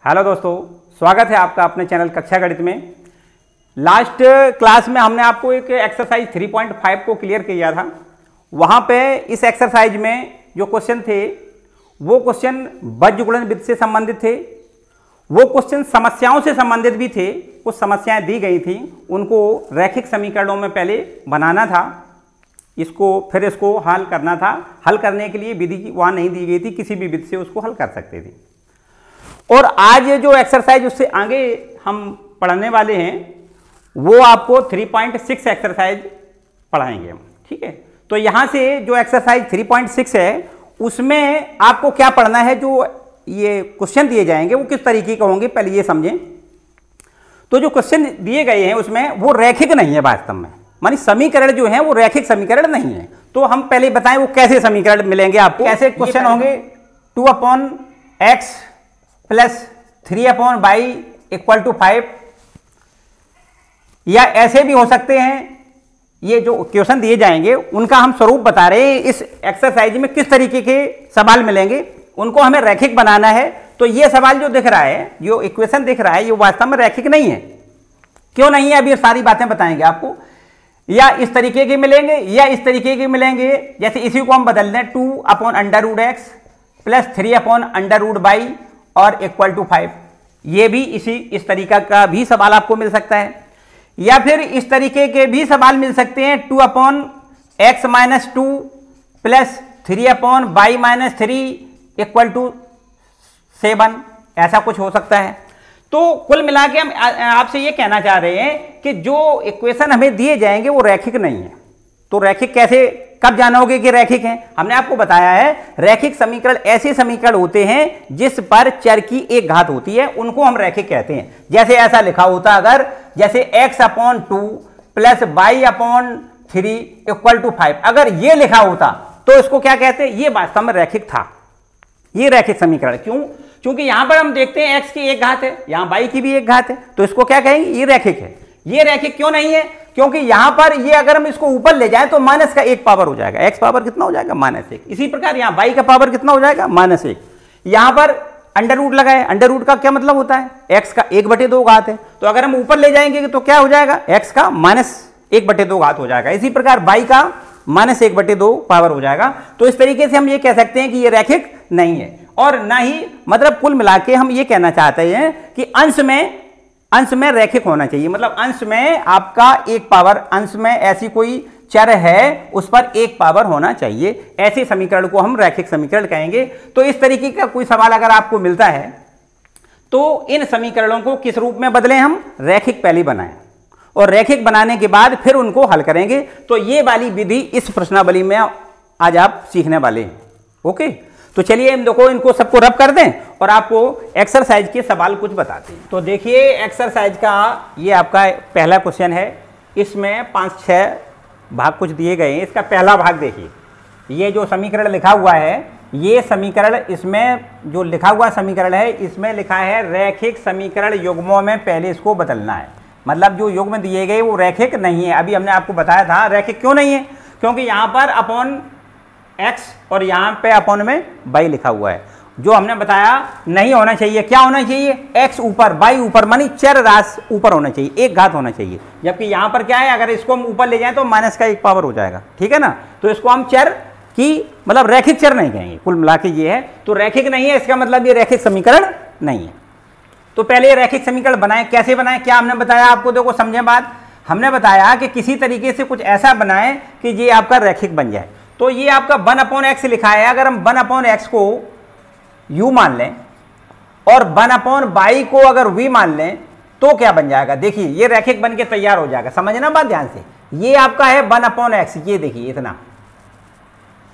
Hello दोस्तों, स्वागत है आपका अपने चैनल कक्षा गणित में। लास्ट क्लास में हमने आपको एक एक्सरसाइज 3.5 को क्लियर किया था। वहाँ पे इस एक्सरसाइज में जो क्वेश्चन थे वो क्वेश्चन बीजगणित विधि से संबंधित थे। वो क्वेश्चन समस्याओं से संबंधित भी थे। कुछ समस्याएं दी गई थी, उनको रैखिक समीकरणों में पहले बनाना था, फिर इसको हल करना था। हल करने के लिए विधि वहाँ नहीं दी गई थी, किसी भी विधि से उसको हल कर सकते थे। और आज जो एक्सरसाइज उससे आगे हम पढ़ने वाले हैं वो आपको 3.6 एक्सरसाइज पढ़ाएंगे हम, ठीक है। तो यहाँ से जो एक्सरसाइज 3.6 है उसमें आपको क्या पढ़ना है, जो ये क्वेश्चन दिए जाएंगे वो किस तरीके के होंगे पहले ये समझें। तो जो क्वेश्चन दिए गए हैं उसमें वो रैखिक नहीं है वास्तव में, मानी समीकरण जो है वो रैखिक समीकरण नहीं है। तो हम पहले बताएं वो कैसे समीकरण मिलेंगे आपको, कैसे क्वेश्चन होंगे। 2/x plus 3/y equal to 5, या ऐसे भी हो सकते हैं। ये जो क्वेश्चन दिए जाएंगे उनका हम स्वरूप बता रहे हैं। इस एक्सरसाइज में किस तरीके के सवाल मिलेंगे उनको हमें रैखिक बनाना है। तो ये सवाल जो दिख रहा है, जो इक्वेशन दिख रहा है, ये वास्तव में रैखिक नहीं है। क्यों नहीं है, अभी ये सारी बातें बताएंगे आपको। या इस तरीके के मिलेंगे या इस तरीके के मिलेंगे। जैसे इसी को हम बदल दें 2/√x प्लस 3/√y और इक्वल टू 5, ये भी इस तरीका का भी सवाल आपको मिल सकता है। या फिर इस तरीके के भी सवाल मिल सकते हैं 2/x-2 plus 3/y-3 equal to 7, ऐसा कुछ हो सकता है। तो कुल मिला के हम आपसे ये कहना चाह रहे हैं कि जो इक्वेशन हमें दिए जाएंगे वो रैखिक नहीं है। तो रैखिक कैसे, कब जानोगे कि रैखिक हैं? हमने आपको बताया है रैखिक समीकरण ऐसे समीकरण होते हैं जिस पर चर की एक घात होती है, उनको हम रैखिक कहते हैं। जैसे ऐसा लिखा होता अगर, जैसे x/2 plus y/3 equal to 5, अगर ये लिखा होता तो इसको क्या कहते हैं? ये वास्तव में रैखिक था, ये रैखिक समीकरण। क्यों? क्योंकि यहां पर हम देखते हैं x की एक घात है, यहां y की भी एक घात है, तो इसको क्या कहेंगे? ये रैखिक है। ये रैखिक क्यों नहीं है? क्योंकि यहां पर ये अगर हम इसको ऊपर ले जाएं तो माइनस का 1 पावर हो जाएगा। x पावर कितना हो जाएगा? -1। इसी प्रकार यहां y का पावर कितना हो जाएगा? -1। यहां पर अंडर रूट लगाए, अंडर रूट का क्या मतलब होता है? x का 1/2 घात है। तो अगर हम ऊपर ले जाएंगे तो क्या हो जाएगा? x का -1/2 घात हो जाएगा। इसी प्रकार y का -1/2 पावर हो जाएगा। तो इस तरीके से हम ये कह सकते हैं कि ये रैखिक नहीं है। और ना ही, मतलब कुल मिला के हम ये कहना चाहते हैं कि अंश में रैखिक होना चाहिए। मतलब अंश में आपका 1 पावर, अंश में ऐसी कोई चर है उस पर 1 पावर होना चाहिए। ऐसे समीकरण को हम रैखिक समीकरण कहेंगे। तो इस तरीके का कोई सवाल अगर आपको मिलता है तो इन समीकरणों को किस रूप में बदलें? हम रैखिक पहले बनाएं और रैखिक बनाने के बाद फिर उनको हल करेंगे। तो ये वाली विधि इस प्रश्नावली में आज आप सीखने वाले हैं। ओके, तो चलिए इन देखो, इनको सबको रब कर दें और आपको एक्सरसाइज के सवाल कुछ बताते हैं। तो देखिए एक्सरसाइज का ये आपका पहला क्वेश्चन है। इसमें 5-6 भाग कुछ दिए गए हैं। इसका पहला भाग देखिए, ये जो समीकरण लिखा हुआ है, ये समीकरण, इसमें जो लिखा हुआ समीकरण है इसमें लिखा है रैखिक समीकरण युग्मों में पहले इसको बदलना है। मतलब जो युग्म दिए गए वो रैखिक नहीं है। अभी हमने आपको बताया था रैखिक क्यों नहीं है, क्योंकि यहाँ पर अपॉन x और यहाँ पे अपॉन में y लिखा हुआ है, जो हमने बताया नहीं होना चाहिए। क्या होना चाहिए? x ऊपर y ऊपर, मानी चर राशि ऊपर होना चाहिए, 1 घात होना चाहिए। जबकि यहाँ पर क्या है, अगर इसको हम ऊपर ले जाएं तो माइनस का 1 पावर हो जाएगा, ठीक है ना। तो इसको हम चर की, मतलब रैखिक चर नहीं कहेंगे। कुल मिला के ये है, तो रैखिक नहीं है, इसका मतलब ये रैखिक समीकरण नहीं है। तो पहले रैखिक समीकरण बनाए, कैसे बनाए? क्या हमने बताया आपको? देखो समझे बात। हमने बताया कि किसी तरीके से कुछ ऐसा बनाए कि ये आपका रैखिक बन जाए। तो ये आपका 1/x लिखा है। अगर हम 1/x को u मान लें और 1/y को अगर v मान लें तो क्या बन जाएगा? देखिए ये रैखिक बन के तैयार हो जाएगा। समझना बात ध्यान से। ये आपका है 1/x, ये देखिए इतना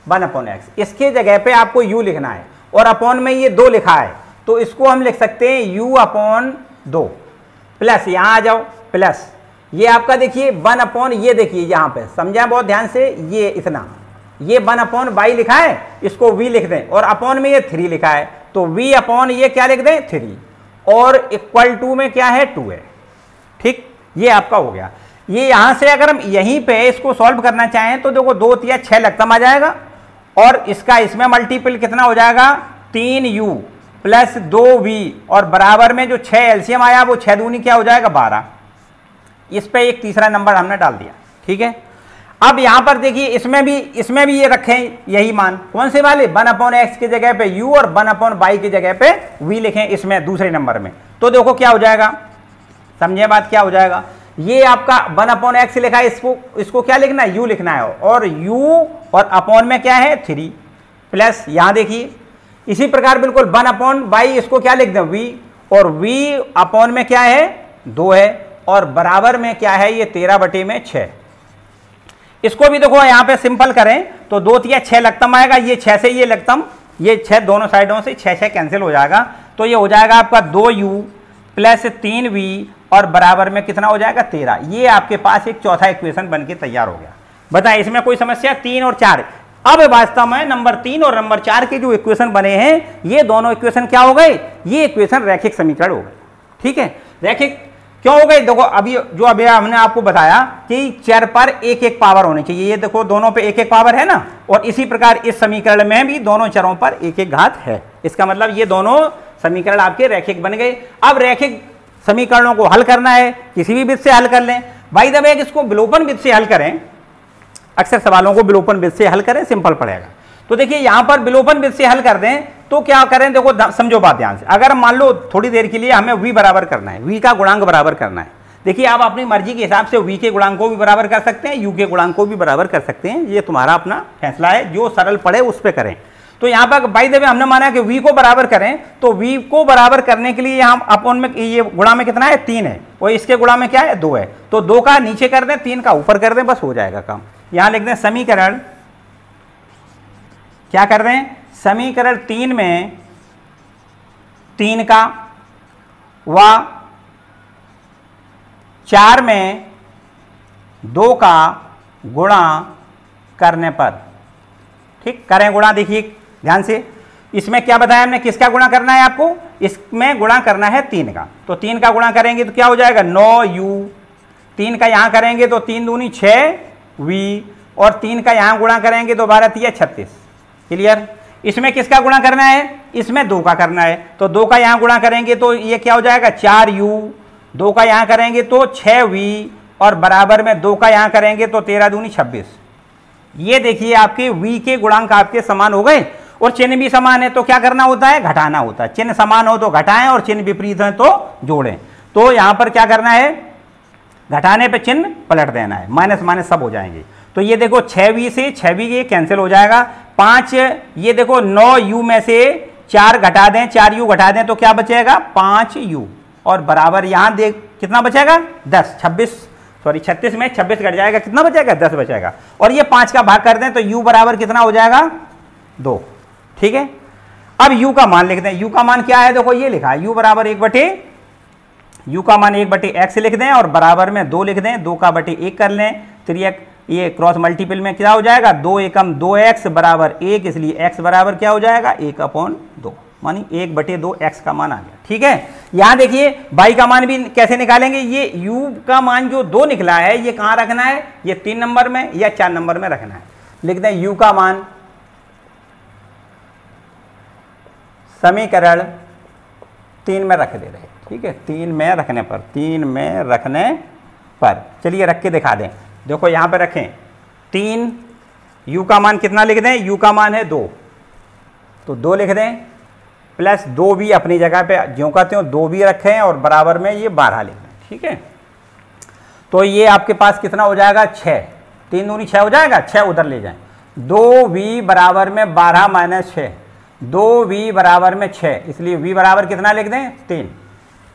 1/x, इसके जगह पे आपको u लिखना है और अपॉन में ये 2 लिखा है, तो इसको हम लिख सकते हैं u/2 प्लस, यहां आ जाओ, प्लस ये आपका देखिए 1/, ये देखिए यहां पे समझा बहुत ध्यान से, ये इतना, ये 1/y लिखा है, इसको v लिख दें और अपॉन में ये 3 लिखा है, तो v/, ये क्या लिख दें? 3, और इक्वल टू में क्या है? 2 है। ठीक, ये आपका हो गया। ये यहां से अगर हम यहीं पे इसको सॉल्व करना चाहें तो देखो 2 × 6 लगता आ जाएगा, और इसका इसमें मल्टीपल कितना हो जाएगा? 3u प्लस 2v और बराबर में जो 6 एलसीएम आया वो 6 दूनी क्या हो जाएगा 12। इस पे एक तीसरा नंबर हमने डाल दिया, ठीक है। अब यहां पर देखिए इसमें भी ये रखें यही मान, कौन से वाले 1/x की जगह पे u और 1/y की जगह पे v लिखें इसमें दूसरे नंबर में। तो देखो क्या हो जाएगा, समझे बात क्या हो जाएगा, ये आपका 1/x लिखा है, इसको क्या लिखना है u लिखना है, और u और अपॉन में क्या है 3 प्लस यहां देखिए इसी प्रकार बिल्कुल 1/y इसको क्या लिख दें v, और v अपॉन में क्या है 2 है, और बराबर में क्या है ये 13/6। इसको भी देखो यहां पे सिंपल करें तो 2 3 6 लघुत्तम आएगा, ये 6 से ये लघुत्तम, ये 6 दोनों साइडों से 6 कैंसिल हो जाएगा, तो ये हो जाएगा आपका 2u प्लस 3v और बराबर में कितना हो जाएगा 13। ये आपके पास एक चौथा इक्वेशन बन के तैयार हो गया। बताएं इसमें कोई समस्या? 3 और 4। अब वास्तव में नंबर 3 और नंबर 4 के जो इक्वेशन बने हैं ये दोनों इक्वेशन क्या हो गए, ये इक्वेशन रैखिक समीकरण हो गए, ठीक है। रैखिक क्यों हो गए, देखो अभी हमने आपको बताया कि चर पर एक एक पावर होनी चाहिए, ये देखो दोनों पे एक एक पावर है ना, और इसी प्रकार इस समीकरण में भी दोनों चरों पर एक एक घात है। इसका मतलब ये दोनों समीकरण आपके रैखिक बन गए। अब रैखिक समीकरणों को हल करना है, किसी भी विध से हल कर लें, बाय द वे इसको विलोपन विध से हल करें, अक्सर सवालों को विलोपन विध से हल करें, सिंपल पड़ेगा। तो देखिए यहां पर विलोपन विध से हल कर दें तो क्या करें, देखो समझो बात ध्यान से, अगर मान लो थोड़ी देर के लिए हमें v बराबर करना है, v का गुणांक बराबर करना है, देखिए आप अपनी मर्जी के हिसाब से v के गुणांक को भी बराबर कर सकते हैं, u के गुणांक को भी बराबर कर सकते हैं, ये तुम्हारा अपना फैसला है, जो सरल पड़े उस पर करें। तो यहाँ पर बाय द वे हमने माना कि v को बराबर करें, तो v को बराबर करने के लिए यहाँ अपॉन में ये गुणा में कितना है 3 है, और इसके गुणा में क्या है 2 है, तो 2 का नीचे कर दें 3 का ऊपर कर दें, बस हो जाएगा काम। यहाँ लिख दें समीकरण, क्या कर रहे हैं, समीकरण 3 में 3 का व 4 में 2 का गुणा करने पर, ठीक करें गुणा। देखिए ध्यान से, इसमें क्या बताया हमने, किसका गुणा करना है आपको, इसमें गुणा करना है 3 का, तो 3 का गुणा करेंगे तो क्या हो जाएगा 9u, 3 का यहां करेंगे तो 3 दूनी 6v, और 3 का यहां गुणा करेंगे तो 12 3 36। क्लियर। इसमें किसका गुणा करना है, इसमें 2 का करना है, तो 2 का यहां गुणा करेंगे तो ये क्या हो जाएगा 4u, 2 का यहां करेंगे तो 6v, और बराबर में 2 का यहां करेंगे तो 13 दूनी 26। ये देखिए आपके v के गुणांक आपके समान हो गए, और चिन्ह भी समान है, तो क्या करना होता है, घटाना होता है। चिन्ह समान हो तो घटाएं, और चिन्ह विपरीत है तो जोड़ें। तो यहां पर क्या करना है, घटाने पे चिन्ह पलट देना है, माइनस माइनस सब हो जाएंगे। तो ये देखो 6v से 6v ये कैंसिल हो जाएगा, 5 ये देखो 9u में से 4 घटा दें, 4u घटा दें तो क्या बचेगा 5u, और बराबर यहां देख कितना बचेगा 10, 36 में 26 घट जाएगा, कितना बचेगा 10 बचेगा, और ये 5 का भाग कर दें तो u बराबर कितना हो जाएगा 2, ठीक है। अब u का मान लिख दें, u का मान क्या है, देखो ये लिखा है u बराबर 1/u का मान 1/x लिख दें, और बराबर में 2 लिख दें, 2 का बटे 1 कर लें, 3x ये क्रॉस मल्टीपल में क्या हो जाएगा 2 एकम 2x बराबर 1, इसलिए x बराबर क्या हो जाएगा 1/2, मानी 1/2 x का मान आ गया, ठीक है। यहां देखिए y का मान भी कैसे निकालेंगे, ये u का मान जो 2 निकला है ये कहां रखना है, ये 3 नंबर में या 4 नंबर में रखना है। लिख दें u का मान समीकरण 3 में रख दे रहे, ठीक है, 3 में रखने पर चलिए रख के दिखा दें। देखो यहां पे रखें 3, u का मान कितना लिख दें, u का मान है 2, तो 2 लिख दें, प्लस 2 भी अपनी जगह पे ज्यों कहते हो 2 भी रखें, और बराबर में ये 12 लिख दें, ठीक है। तो ये आपके पास कितना हो जाएगा 6, 3 दूनी 6 हो जाएगा, 6 उधर ले जाएं, 2v बराबर में 12 माइनस 6, 2v बराबर में 6, इसलिए v बराबर कितना लिख दें 3,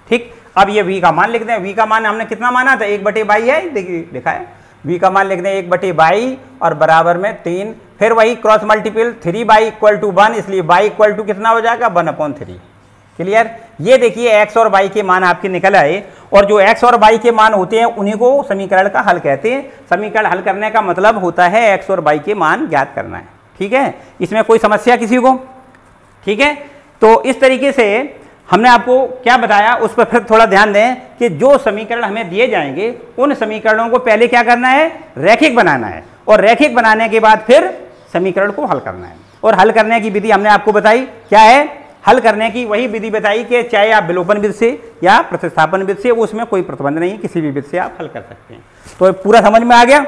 ठीक। अब ये v का मान लिख दें, v का मान हमने कितना माना था 1/22 है, देखिए लिखा है, v का मान लिख दें 1/22 और बराबर में 3, फिर वही क्रॉस मल्टीपल 3y = 1, इसलिए y = कितना हो जाएगा 1/3। क्लियर। ये देखिए x और y के मान आपके निकल आए, और जो x और y के मान होते हैं उन्हीं को समीकरण का हल कहते हैं। समीकरण हल करने का मतलब होता है x और y के मान ज्ञात करना है, ठीक है। इसमें कोई समस्या किसी को, ठीक है। तो इस तरीके से हमने आपको क्या बताया उस पर फिर थोड़ा ध्यान दें कि जो समीकरण हमें दिए जाएंगे उन समीकरणों को पहले क्या करना है, रैखिक बनाना है, और रैखिक बनाने के बाद फिर समीकरण को हल करना है। और हल करने की विधि हमने आपको बताई क्या है, हल करने की वही विधि बताई कि चाहे आप विलोपन विधि से या प्रतिस्थापन विधि से, उसमें कोई प्रतिबंध नहीं, किसी भी विधि से आप हल कर सकते हैं। तो पूरा समझ में आ गया,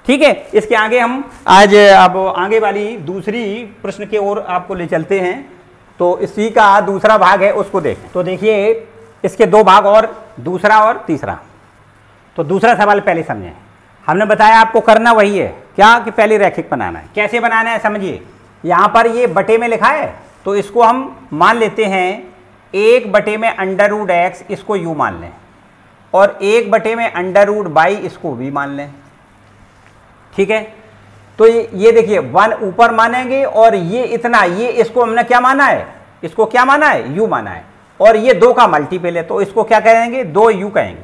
ठीक है। इसके आगे हम आज अब आगे वाली दूसरी प्रश्न की ओर आपको ले चलते हैं। तो इसी का दूसरा भाग है, उसको देखें। तो देखिए इसके दो भाग और दूसरा और तीसरा। तो दूसरा सवाल पहले समझें। हमने बताया आपको करना वही है क्या कि पहले रैखिक बनाना है। कैसे बनाना है समझिए। यहाँ पर ये बटे में लिखा है तो इसको हम मान लेते हैं 1 में अंडर रूट एक्स, इसको यू मान लें, और 1 में अंडर रूट बाई इसको भी मान लें, ठीक है। तो ये देखिए 1 ऊपर मानेंगे और ये इतना, ये इसको हमने क्या माना है, इसको क्या माना है, यू माना है, और ये 2 का मल्टीपल है तो इसको क्या कहेंगे, 2u कहेंगे,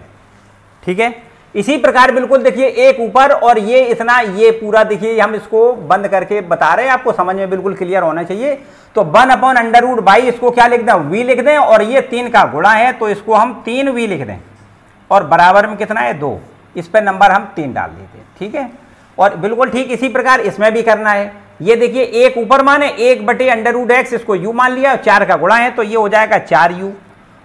ठीक है। इसी प्रकार बिल्कुल देखिए 1 ऊपर और ये इतना, ये पूरा देखिए हम इसको बंद करके बता रहे हैं, आपको समझ में बिल्कुल क्लियर होना चाहिए। तो 1 अपॉन अंडर रूट बाई, इसको क्या लिख दें, v लिख दें, और ये 3 का गुणा है तो इसको हम 3v लिख दें, और बराबर में कितना है 2, इस पर नंबर हम 3 डाल देते हैं, ठीक है। और बिल्कुल ठीक इसी प्रकार इसमें भी करना है। ये देखिए 1 ऊपर माने 1 बटे अंडर रूट एक्स, इसको u मान लिया, 4 का गुणा है तो ये हो जाएगा 4u,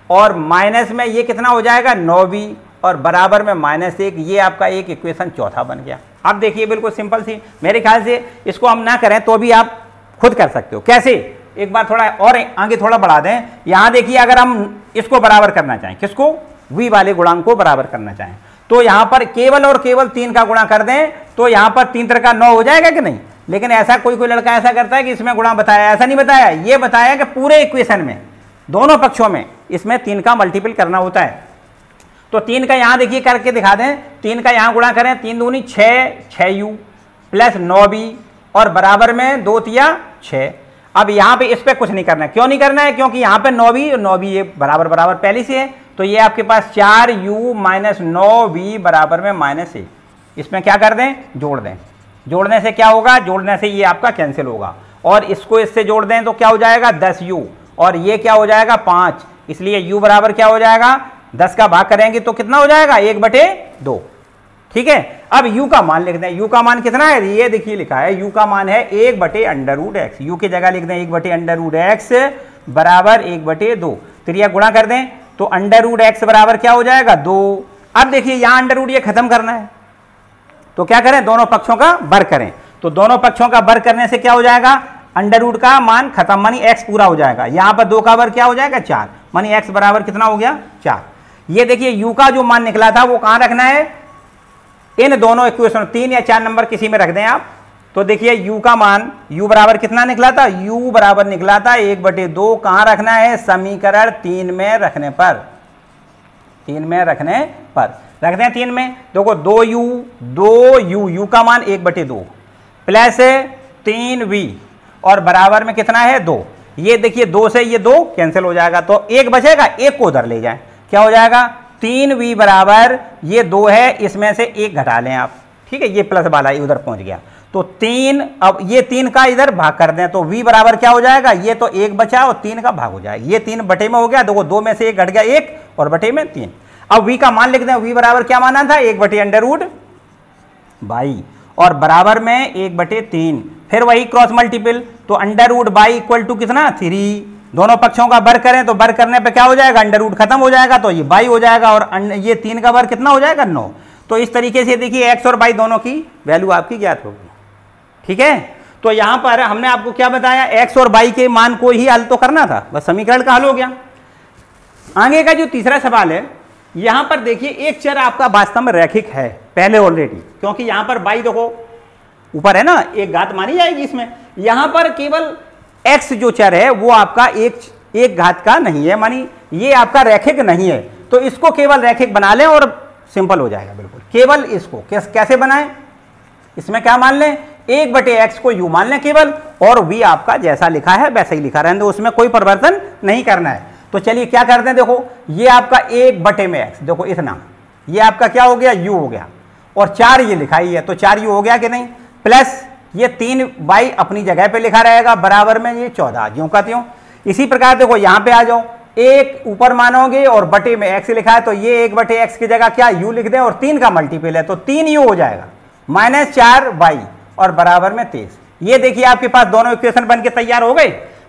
और माइनस में ये कितना हो जाएगा 9v, और बराबर में -1, ये आपका एक इक्वेशन चौथा बन गया। अब देखिए बिल्कुल सिंपल सी, मेरे ख्याल से इसको हम ना करें तो भी आप खुद कर सकते हो। कैसे, एक बार थोड़ा और आगे थोड़ा बढ़ा दें। यहाँ देखिए अगर हम इसको बराबर करना चाहें, किसको, v वाले गुणांक को बराबर करना चाहें, तो यहाँ पर केवल और केवल 3 का गुणा कर दें तो यहाँ पर 3 3 का 9 हो जाएगा कि नहीं। लेकिन ऐसा कोई लड़का ऐसा करता है कि इसमें गुणा बताया, ऐसा नहीं बताया, ये बताया कि पूरे इक्वेशन में दोनों पक्षों में इसमें 3 का मल्टीपल करना होता है। तो 3 का यहाँ देखिए करके दिखा दें, 3 का यहाँ गुणा करें, 3 दूनी 6, 6u प्लस 9b, और बराबर में 2 तिया 6। अब यहाँ पे इस पर कुछ नहीं करना है, क्यों नहीं करना है, क्योंकि यहाँ पे 9b और 9b ये बराबर बराबर पहले से है, तो ये आपके पास 4u माइनस 9v बराबर में -1। इसमें क्या कर दें, जोड़ दें, जोड़ने से क्या होगा, जोड़ने से ये आपका कैंसिल होगा, और इसको इससे जोड़ दें तो क्या हो जाएगा 10u, और ये क्या हो जाएगा 5, इसलिए u बराबर क्या हो जाएगा, 10 का भाग करेंगे तो कितना हो जाएगा 1/2, ठीक है। अब u का मान लिख दें, u का मान कितना है, ये देखिए लिखा है u का मान है 1/√x, u की जगह लिख दें 1/√x बराबर 1/2, त्रिया गुणा कर दें तो √x बराबर क्या हो जाएगा 2। अब देखिए यहाँ अंडर ये खत्म करना है तो क्या करें, दोनों पक्षों का वर्ग करें, तो दोनों पक्षों का वर्ग करने से क्या हो जाएगा, अंडर का मान खत्म, मानी x पूरा हो जाएगा। यहाँ पर 2 का वर्ग क्या हो जाएगा 4, मानी x बराबर कितना हो गया 4। ये देखिए u का जो मान निकला था वो कहाँ रखना है, इन दोनों इक्वेशन 3 या 4 नंबर किसी में रख दें आप। तो देखिए u का मान, u बराबर कितना निकला था, u बराबर निकला था 1/2, कहाँ रखना है, समीकरण 3 में रखने पर, 3 में रखने पर रखते हैं 3 में। देखो 2u, u का मान 1/2 प्लस 3v, और बराबर में कितना है 2। ये देखिए 2 से ये 2 कैंसिल हो जाएगा तो 1 बचेगा, 1 को उधर ले जाएं, क्या हो जाएगा 3v बराबर, ये 2 है इसमें से 1 घटा लें आप, ठीक है, ये प्लस वाला उधर पहुंच गया तो 3, अब ये 3 का इधर भाग कर दें तो v बराबर क्या हो जाएगा, ये तो 1 बचा और 3 का भाग हो जाएगा, ये 3 बटे में हो गया, देखो 2 में से 1 घट गया 1 और बटे में 3। अब v का मान लिख दें, v बराबर क्या माना था 1/√22, और बराबर में 1/3, फिर वही क्रॉस मल्टीपल, तो √22 इक्वल टू कितना 3, दोनों पक्षों का वर्ग करें तो वर्ग करने पे क्या हो जाएगा, अंडर खत्म हो जाएगा तो ये 22 हो जाएगा, और ये 3 का वर्ग कितना हो जाएगा 9। तो इस तरीके से देखिए x और y दोनों की वैल्यू आपकी ज्ञात होगी, ठीक है। तो यहां पर हमने आपको क्या बताया, x और y के मान को ही हल तो करना था, बस समीकरण का हल हो गया। आगे का जो तीसरा सवाल है, यहां पर देखिए एक चर आपका वास्तव में रैखिक है पहले ऑलरेडी, क्योंकि यहां पर y देखो ऊपर है ना, एक घात मानी जाएगी इसमें, यहां पर केवल x जो चर है वो आपका एक घात का नहीं है, मानी ये आपका रैखिक नहीं है, तो इसको केवल रैखिक बना लें और सिंपल हो जाएगा बिल्कुल। केवल इसको कैसे बनाएं, इसमें क्या मान लें, 1/x को u मान लें केवल, और v आपका जैसा लिखा है वैसा ही लिखा रहने दो, उसमें कोई परिवर्तन नहीं करना है। तो चलिए क्या करते हैं, देखो ये आपका 1/x, देखो इतना, ये आपका क्या हो गया u हो गया, और 4 ये लिखा ही है तो 4u हो गया कि नहीं, प्लस ये 3y अपनी जगह पे लिखा रहेगा, बराबर में ये 14 ज्यों का त्यों। इसी प्रकार देखो यहाँ पे आ जाओ, 1 ऊपर मानोगे और बटे में x लिखा है तो ये 1/x की जगह क्या u लिख दें, और 3 का मल्टीपल है तो 3u हो जाएगा, -4y और बराबर में 23। ये देखिए आपके पास दोनों इक्वेशन बन के तैयार हो गए,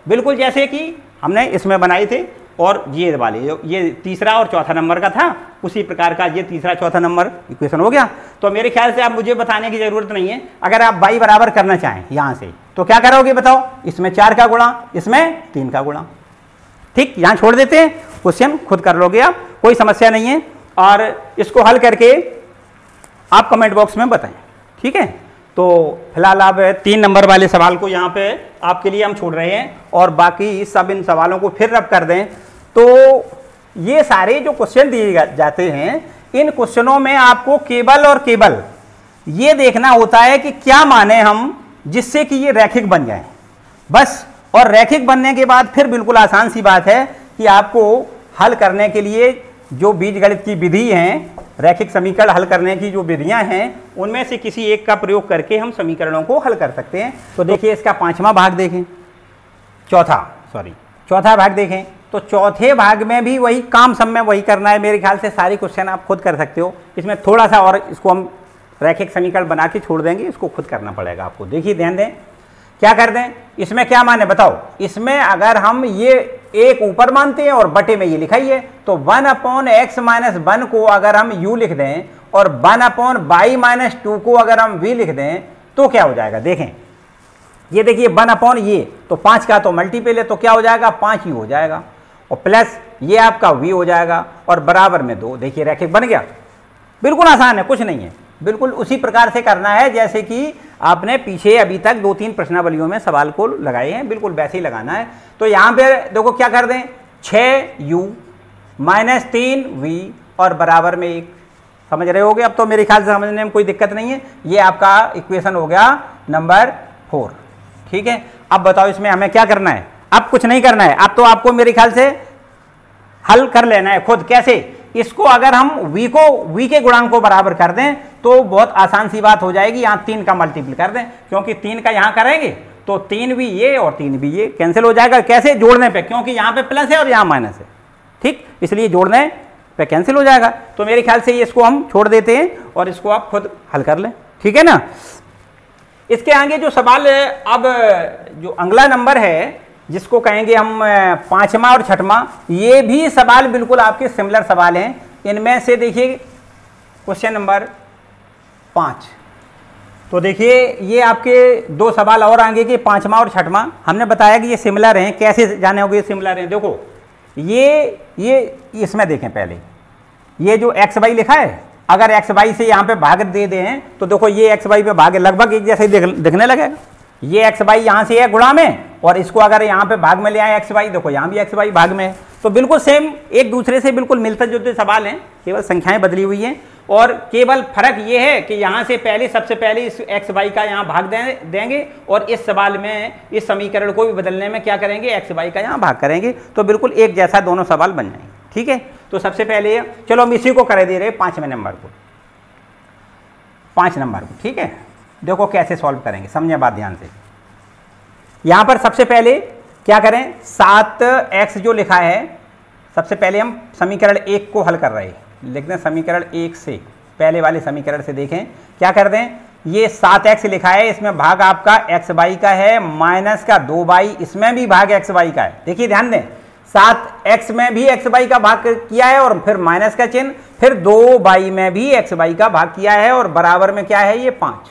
बिल्कुल जैसे कि हमने इसमें बनाई थी, और ये वाली ये तीसरा और चौथा नंबर का था, उसी प्रकार का ये तीसरा चौथा नंबर इक्वेशन हो गया। तो मेरे ख्याल से आप मुझे बताने की जरूरत नहीं है, अगर आप y बराबर करना चाहें यहाँ से तो क्या करोगे बताओ, इसमें 4 का गुणा, इसमें 3 का गुणा। ठीक, यहाँ छोड़ देते हैं, क्वेश्चन खुद कर लोगे आप, कोई समस्या नहीं है। और इसको हल करके आप कमेंट बॉक्स में बताएं, ठीक है। तो फिलहाल आप 3 नंबर वाले सवाल को यहाँ पे आपके लिए हम छोड़ रहे हैं, और बाकी सब इन सवालों को फिर रब कर दें। तो ये सारे जो क्वेश्चन दिए जाते हैं, इन क्वेश्चनों में आपको केवल और केवल ये देखना होता है कि क्या माने हम, जिससे कि ये रैखिक बन जाए बस। और रैखिक बनने के बाद फिर बिल्कुल आसान सी बात है कि आपको हल करने के लिए जो बीजगणित की विधि हैं, रैखिक समीकरण हल करने की जो विधियां हैं, उनमें से किसी एक का प्रयोग करके हम समीकरणों को हल कर सकते हैं। तो देखिए इसका 5वां भाग देखें, चौथा भाग देखें। तो चौथे भाग में भी वही काम, सब में वही करना है। मेरे ख्याल से सारी क्वेश्चन आप खुद कर सकते हो, इसमें थोड़ा सा और इसको हम रैखिक समीकरण बना के छोड़ देंगे, इसको खुद करना पड़ेगा आपको। देखिए ध्यान दें, क्या कर दें, इसमें क्या माने बताओ, इसमें अगर हम ये एक ऊपर मानते हैं और बटे में ये लिखाई है, तो 1/x - 1 को अगर हम u लिख दें और 1/y - 2 को अगर हम v लिख दें तो क्या हो जाएगा। देखें ये देखिए 1 ये, तो 5 का तो मल्टीपल है, तो क्या हो जाएगा 5u हो जाएगा, और प्लस ये आपका v हो जाएगा, और बराबर में 2। देखिए रैखिक बन गया, बिल्कुल आसान है, कुछ नहीं है, बिल्कुल उसी प्रकार से करना है जैसे कि आपने पीछे अभी तक 2-3 प्रश्नावलियों में सवाल को लगाए हैं, बिल्कुल वैसे ही लगाना है। तो यहाँ पे देखो क्या कर दें, 6u - 3v और बराबर में 1। समझ रहे होगे अब तो, मेरे ख्याल से समझने में कोई दिक्कत नहीं है। ये आपका इक्वेशन हो गया नंबर 4, ठीक है। अब बताओ इसमें हमें क्या करना है, अब कुछ नहीं करना है, अब तो आपको मेरे ख्याल से हल कर लेना है खुद। कैसे, इसको अगर हम v के गुणांक को बराबर कर दें तो बहुत आसान सी बात हो जाएगी। यहाँ 3 का मल्टीपल कर दें, क्योंकि 3 का यहाँ करेंगे तो 3v ये और 3v ये कैंसिल हो जाएगा। कैसे, जोड़ने पे, क्योंकि यहाँ पे प्लस है और यहाँ माइनस है, ठीक, इसलिए जोड़ने पे कैंसिल हो जाएगा। तो मेरे ख्याल से इसको हम छोड़ देते हैं और इसको आप खुद हल कर लें, ठीक है ना। इसके आगे जो सवाल है, अब जो अगला नंबर है जिसको कहेंगे हम 5वां और 6वां, ये भी सवाल बिल्कुल आपके सिमिलर सवाल हैं। इनमें से देखिए क्वेश्चन नंबर 5, तो देखिए ये आपके 2 सवाल और आगे के 5वां और 6वां, हमने बताया कि ये सिमिलर हैं। कैसे जाने होगे सिमिलर हैं, देखो ये इसमें देखें पहले, ये जो एक्स वाई लिखा है, अगर एक्स वाई से यहाँ पे भाग दे दें तो देखो ये एक्स वाई पे भाग लगभग एक जैसे ही दिखने लगेगा। ये एक्स वाई यहाँ से है गुणा में, और इसको अगर यहाँ पे भाग में ले आए एक्स वाई, देखो यहाँ भी एक्स वाई भाग में है, तो बिल्कुल सेम, एक दूसरे से बिल्कुल मिलते जुलते सवाल हैं, केवल संख्याएं बदली हुई हैं। और केवल फर्क ये है कि यहाँ से पहले, सबसे पहले इस एक्स वाई का यहाँ भाग देंगे, और इस सवाल में इस समीकरण को भी बदलने में क्या करेंगे, एक्स वाई का यहाँ भाग करेंगे, तो बिल्कुल एक जैसा दोनों सवाल बन जाएंगे, ठीक है। तो सबसे पहले चलो हम इसी को कर दे रहे 5वें नंबर को, 5 नंबर को, ठीक है। देखो कैसे सॉल्व करेंगे, समझे बात ध्यान से। यहां पर सबसे पहले क्या करें, 7x जो लिखा है, सबसे पहले हम समीकरण 1 को हल कर रहे हैं, लिख दें समीकरण 1 से, पहले वाले समीकरण से देखें क्या कर दें। ये 7x लिखा है, इसमें भाग आपका एक्स वाई का है, माइनस का 2y, इसमें भी भाग एक्स वाई का है। देखिए ध्यान दें, 7x में भी एक्स वाई का भाग किया है और फिर माइनस का चिन्ह, फिर 2y में भी एक्स वाई का भाग किया है, और बराबर में क्या है ये 5।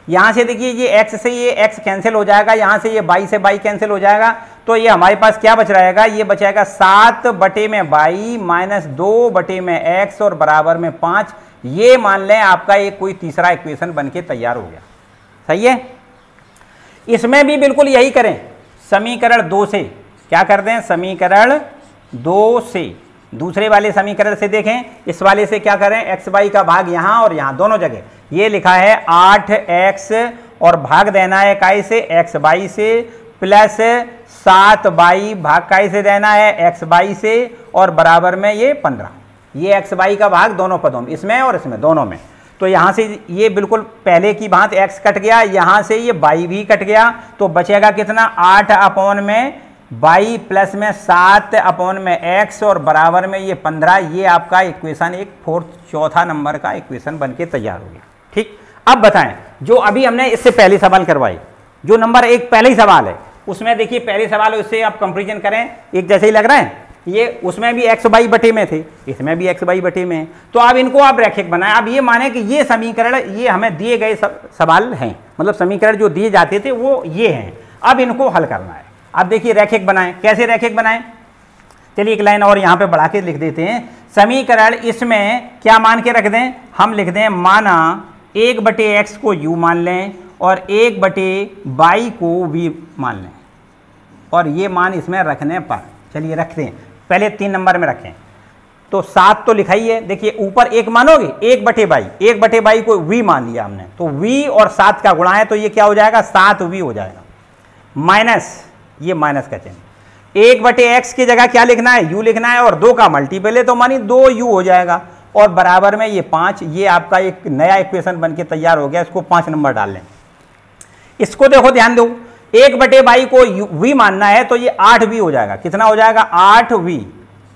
यहाँ से देखिए ये x से ये x कैंसिल हो जाएगा, यहाँ से ये y से y कैंसिल हो जाएगा, तो ये हमारे पास क्या बच रहेगा, ये बचाएगा 7/y माइनस 2/x और बराबर में 5। ये मान लें आपका एक कोई तीसरा इक्वेशन बनके तैयार हो गया, सही है। इसमें भी बिल्कुल यही करें, समीकरण 2 से क्या कर दें, समीकरण 2 से दूसरे वाले समीकरण से देखें, इस वाले से क्या करें, एक्स वाई का भाग यहाँ और यहाँ दोनों जगह, ये लिखा है 8x और भाग देना है काई से, एक्स वाई से, प्लस 7y भाग काई से देना है, एक्स वाई से, और बराबर में ये 15। ये एक्स वाई का भाग दोनों पदों में, इसमें और इसमें दोनों में। तो यहाँ से ये बिल्कुल पहले की बात x कट गया, यहाँ से ये y भी कट गया, तो बचेगा कितना 8 में y प्लस में 7 में x और बराबर में ये 15। ये आपका इक्वेशन एक चौथा नंबर का इक्वेशन बनके तैयार हो गया, ठीक। अब बताएं, जो अभी हमने इससे पहले सवाल करवाई, जो नंबर 1 पहले ही सवाल है, उसमें देखिए पहले सवाल उससे आप कंपेरिजन करें, एक जैसे ही लग रहा है, ये उसमें भी एक्स बाई बटे में थे, इसमें भी एक्स बाई बटे में, तो अब इनको आप रैखिक बनाएं। अब ये माने कि ये समीकरण ये हमें दिए गए सवाल हैं, मतलब समीकरण जो दिए जाते थे वो ये हैं, अब इनको हल करना है। अब देखिए रैखिक बनाएं, कैसे रैखिक बनाएं, चलिए एक लाइन और यहाँ पे बढ़ा के लिख देते हैं। समीकरण इसमें क्या मान के रख दें, हम लिख दें माना 1/x को u मान लें और 1/y को v मान लें, और ये मान इसमें रखने पर, चलिए रखते हैं, पहले 3 नंबर में रखें। तो 7 तो लिखा ही है, देखिए ऊपर 1 मानोगे 1/y को v मान लिया हमने, तो v और 7 का गुणा है तो ये क्या हो जाएगा 7v हो जाएगा, माइनस ये माइनस का चिन्ह, 1/x की जगह क्या लिखना है u लिखना है, और 2 का मल्टीपल है तो मानी 2u हो जाएगा, और बराबर में ये 5, ये आपका एक नया इक्वेशन बन के तैयार हो गया, इसको 5 नंबर डाल लें। इसको देखो ध्यान दो, 1/y को v मानना है तो ये 8v हो जाएगा, कितना हो जाएगा 8v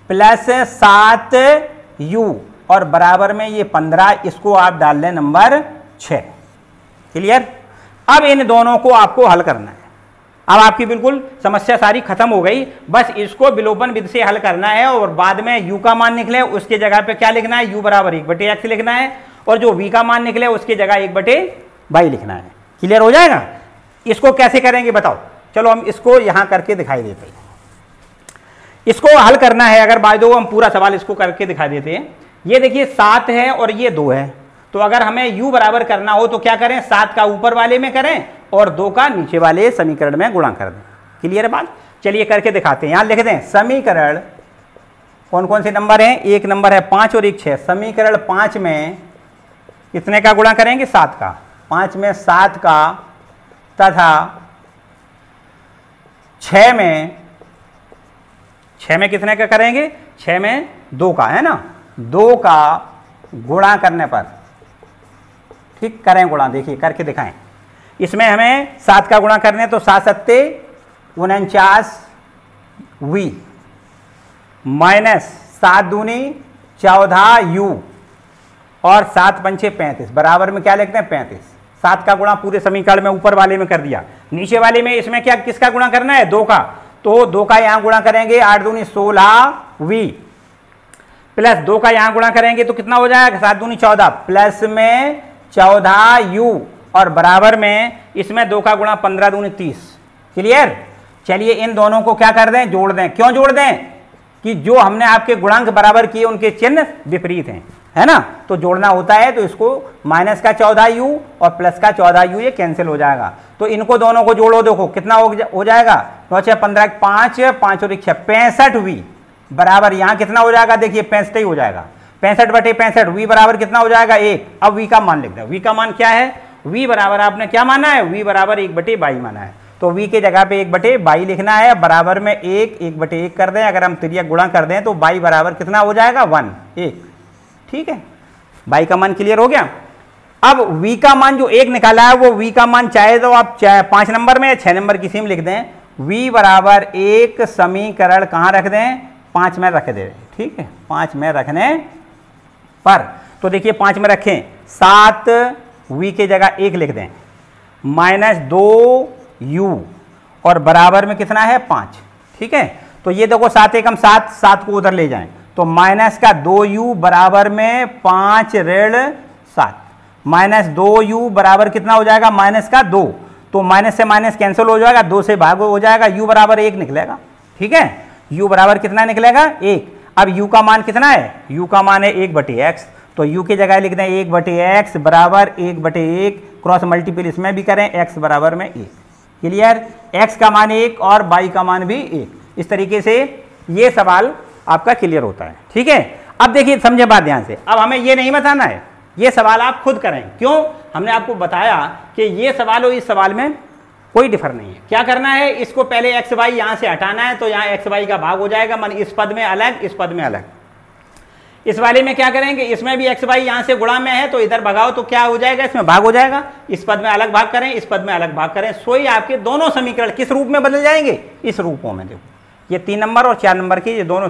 प्लस 7u और बराबर में ये 15, इसको आप डाल लें नंबर 6। क्लियर। अब इन दोनों को आपको हल करना है, अब आपकी बिल्कुल समस्या सारी खत्म हो गई, बस इसको विलोपन विधि से हल करना है, और बाद में u का मान निकले उसके जगह पे क्या लिखना है, u बराबर 1/x लिखना है, और जो v का मान निकले उसके जगह 1/y लिखना है। क्लियर हो जाएगा। इसको कैसे करेंगे बताओ, चलो हम इसको यहां करके दिखाई देते हैं। इसको हल करना है, अगर बाय दो हम पूरा सवाल इसको करके दिखाई देते हैं। ये देखिए 7 है और ये 2 है, तो अगर हमें u बराबर करना हो तो क्या करें, 7 का ऊपर वाले में करें और 2 का नीचे वाले समीकरण में गुणा कर दें। क्लियर है बात। चलिए करके दिखाते हैं। यहां लिख दें समीकरण कौन कौन से नंबर हैं, एक नंबर है 5 और एक 6। समीकरण 5 में कितने का गुणा करेंगे, 7 का, 5 में 7 का, तथा 6 में कितने का करेंगे, 6 में 2 का, है ना, 2 का गुणा करने पर, ठीक करें गुणा, देखिए करके दिखाएं। इसमें हमें 7 का गुणा करने, तो 7 सत्ते 49v माइनस 7 दूनी 14u और 7 पंचे 35, बराबर में क्या लिखते हैं 35। 7 का गुणा पूरे समीकरण में ऊपर वाले में कर दिया, नीचे वाले में इसमें क्या किसका गुणा करना है, 2 का, तो 2 का यहां गुणा करेंगे, 8 दूनी 16v प्लस 2 का यहां गुणा करेंगे तो कितना हो जाएगा, 7 दूनी 14 प्लस में 14u और बराबर में इसमें 2 का गुणा 15 दूनी 30। क्लियर। चलिए इन दोनों को क्या कर दें, जोड़ दें। क्यों जोड़ दें, कि जो हमने आपके गुणांक बराबर किए उनके चिन्ह विपरीत हैं, है ना, तो जोड़ना होता है, तो इसको माइनस का 14u और प्लस का 14u ये कैंसिल हो जाएगा, तो इनको दोनों को जोड़ो, देखो कितना हो जाएगा, 9 6 15 5 5 और 1 6 65v बराबर यहां कितना हो जाएगा, देखिए 65 ही हो जाएगा, 65/65 v बराबर कितना हो जाएगा 1। अब v का मान लिख दो, v का मान क्या है, v बराबर आपने क्या माना है, v बराबर 1/y माना है, तो v के जगह पे 1/y लिखना है, बराबर में 1/1 कर दें, अगर हम तिर्यक गुणा कर दें तो y बराबर कितना हो जाएगा 1। ठीक है, y का मान क्लियर हो गया। अब v का मान जो 1 निकाला है वो v का मान चाहे तो आप 5 नंबर में या 6 नंबर किसी में लिख दें, v बराबर 1 समीकरण कहाँ रख दें, 5 में रख दें। ठीक है, 5 में रखने पर, तो देखिए 5 में रखें, 7v के जगह 1 लिख दें, माइनस 2u और बराबर में कितना है 5। ठीक है, तो ये देखो 7 एकम 7, 7 को उधर ले जाएं, तो माइनस का 2u बराबर में 5 ऋण 7, माइनस 2u बराबर कितना हो जाएगा, माइनस का 2, तो माइनस से माइनस कैंसिल हो जाएगा, 2 से भाग हो जाएगा, u बराबर 1 निकलेगा। ठीक है, u बराबर कितना निकलेगा 1। अब u का मान कितना है, u का मान है 1/x, तो u की जगह लिख दें 1/x बराबर 1/1, क्रॉस मल्टीपल इसमें भी करें, x बराबर में 1। क्लियर, x का मान 1 और y का मान भी 1। इस तरीके से ये सवाल आपका क्लियर होता है। ठीक है, अब देखिए समझे बात ध्यान से, अब हमें ये नहीं बताना है, ये सवाल आप खुद करें। क्यों, हमने आपको बताया कि ये सवाल और इस सवाल में कोई डिफर नहीं है। क्या करना है, इसको पहले एक्स वाई यहां से हटाना है, तो यहाँ एक्स वाई का भाग हो जाएगा, मान इस पद में अलग, इस पद में अलग। इस वाले में क्या करेंगे, इसमें भी एक्स वाई यहां से गुणा में है, तो इधर भगाओ तो क्या हो जाएगा, इसमें भाग हो जाएगा, इस पद में अलग भाग करें, इस पद में अलग भाग करें, सोई आपके दोनों समीकरण किस रूप में बदल जाएंगे, इस रूपों में। देखो ये 3 नंबर और 4 नंबर के ये दोनों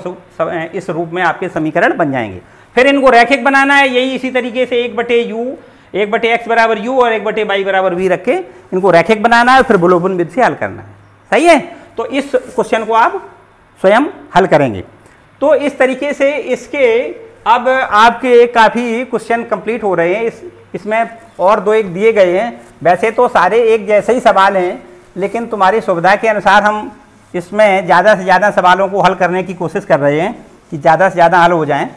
इस रूप में आपके समीकरण बन जाएंगे। फिर इनको रैखिक बनाना है, यही इसी तरीके से 1/x बराबर u और 1/y बराबर v रख के इनको रैखिक बनाना है, फिर विलोपन विधि से हल करना है। सही है। तो इस क्वेश्चन को आप स्वयं हल करेंगे। तो इस तरीके से इसके अब आपके काफ़ी क्वेश्चन कंप्लीट हो रहे हैं। इसमें और 2 एक दिए गए हैं। वैसे तो सारे एक जैसे ही सवाल हैं, लेकिन तुम्हारी सुविधा के अनुसार हम इसमें ज़्यादा से ज़्यादा सवालों को हल करने की कोशिश कर रहे हैं कि ज़्यादा से ज़्यादा हल हो जाएं।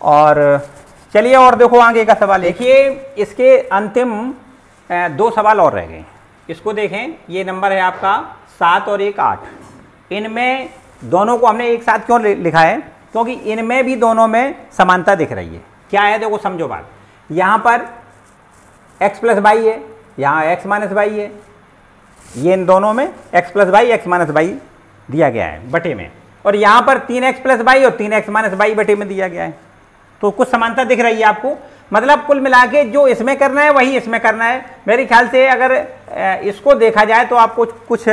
और चलिए और देखो आगे का सवाल। देखिए इसके अंतिम 2 सवाल और रह गए। इसको देखें, ये नंबर है आपका 7 और 1 8। इनमें दोनों को हमने एक साथ क्यों लिखा है? क्योंकि इनमें भी दोनों में समानता दिख रही है। क्या है देखो, समझो बात। यहाँ पर x प्लस वाई है, यहाँ x माइनस वाई है। ये इन दोनों में x plus y x minus y दिया गया है बटे में, और यहाँ पर 3x प्लस वाई और 3x माइनस वाई बटे में दिया गया है। तो कुछ समानता दिख रही है आपको। मतलब कुल मिला के जो इसमें करना है वही इसमें करना है। मेरे ख्याल से अगर इसको देखा जाए तो आपको कुछ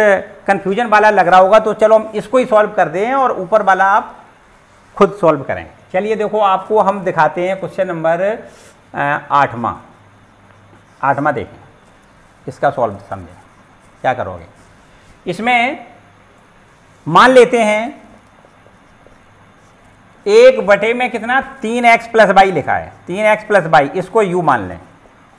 कन्फ्यूजन वाला लग रहा होगा, तो चलो हम इसको ही सॉल्व कर दें और ऊपर वाला आप खुद सॉल्व करें। चलिए देखो, आपको हम दिखाते हैं क्वेश्चन नंबर 8वां देखें, इसका सॉल्व समझें क्या करोगे। इसमें मान लेते हैं 1 बटे में कितना 3x प्लस वाई लिखा है, 3x प्लस वाई, इसको u मान लें।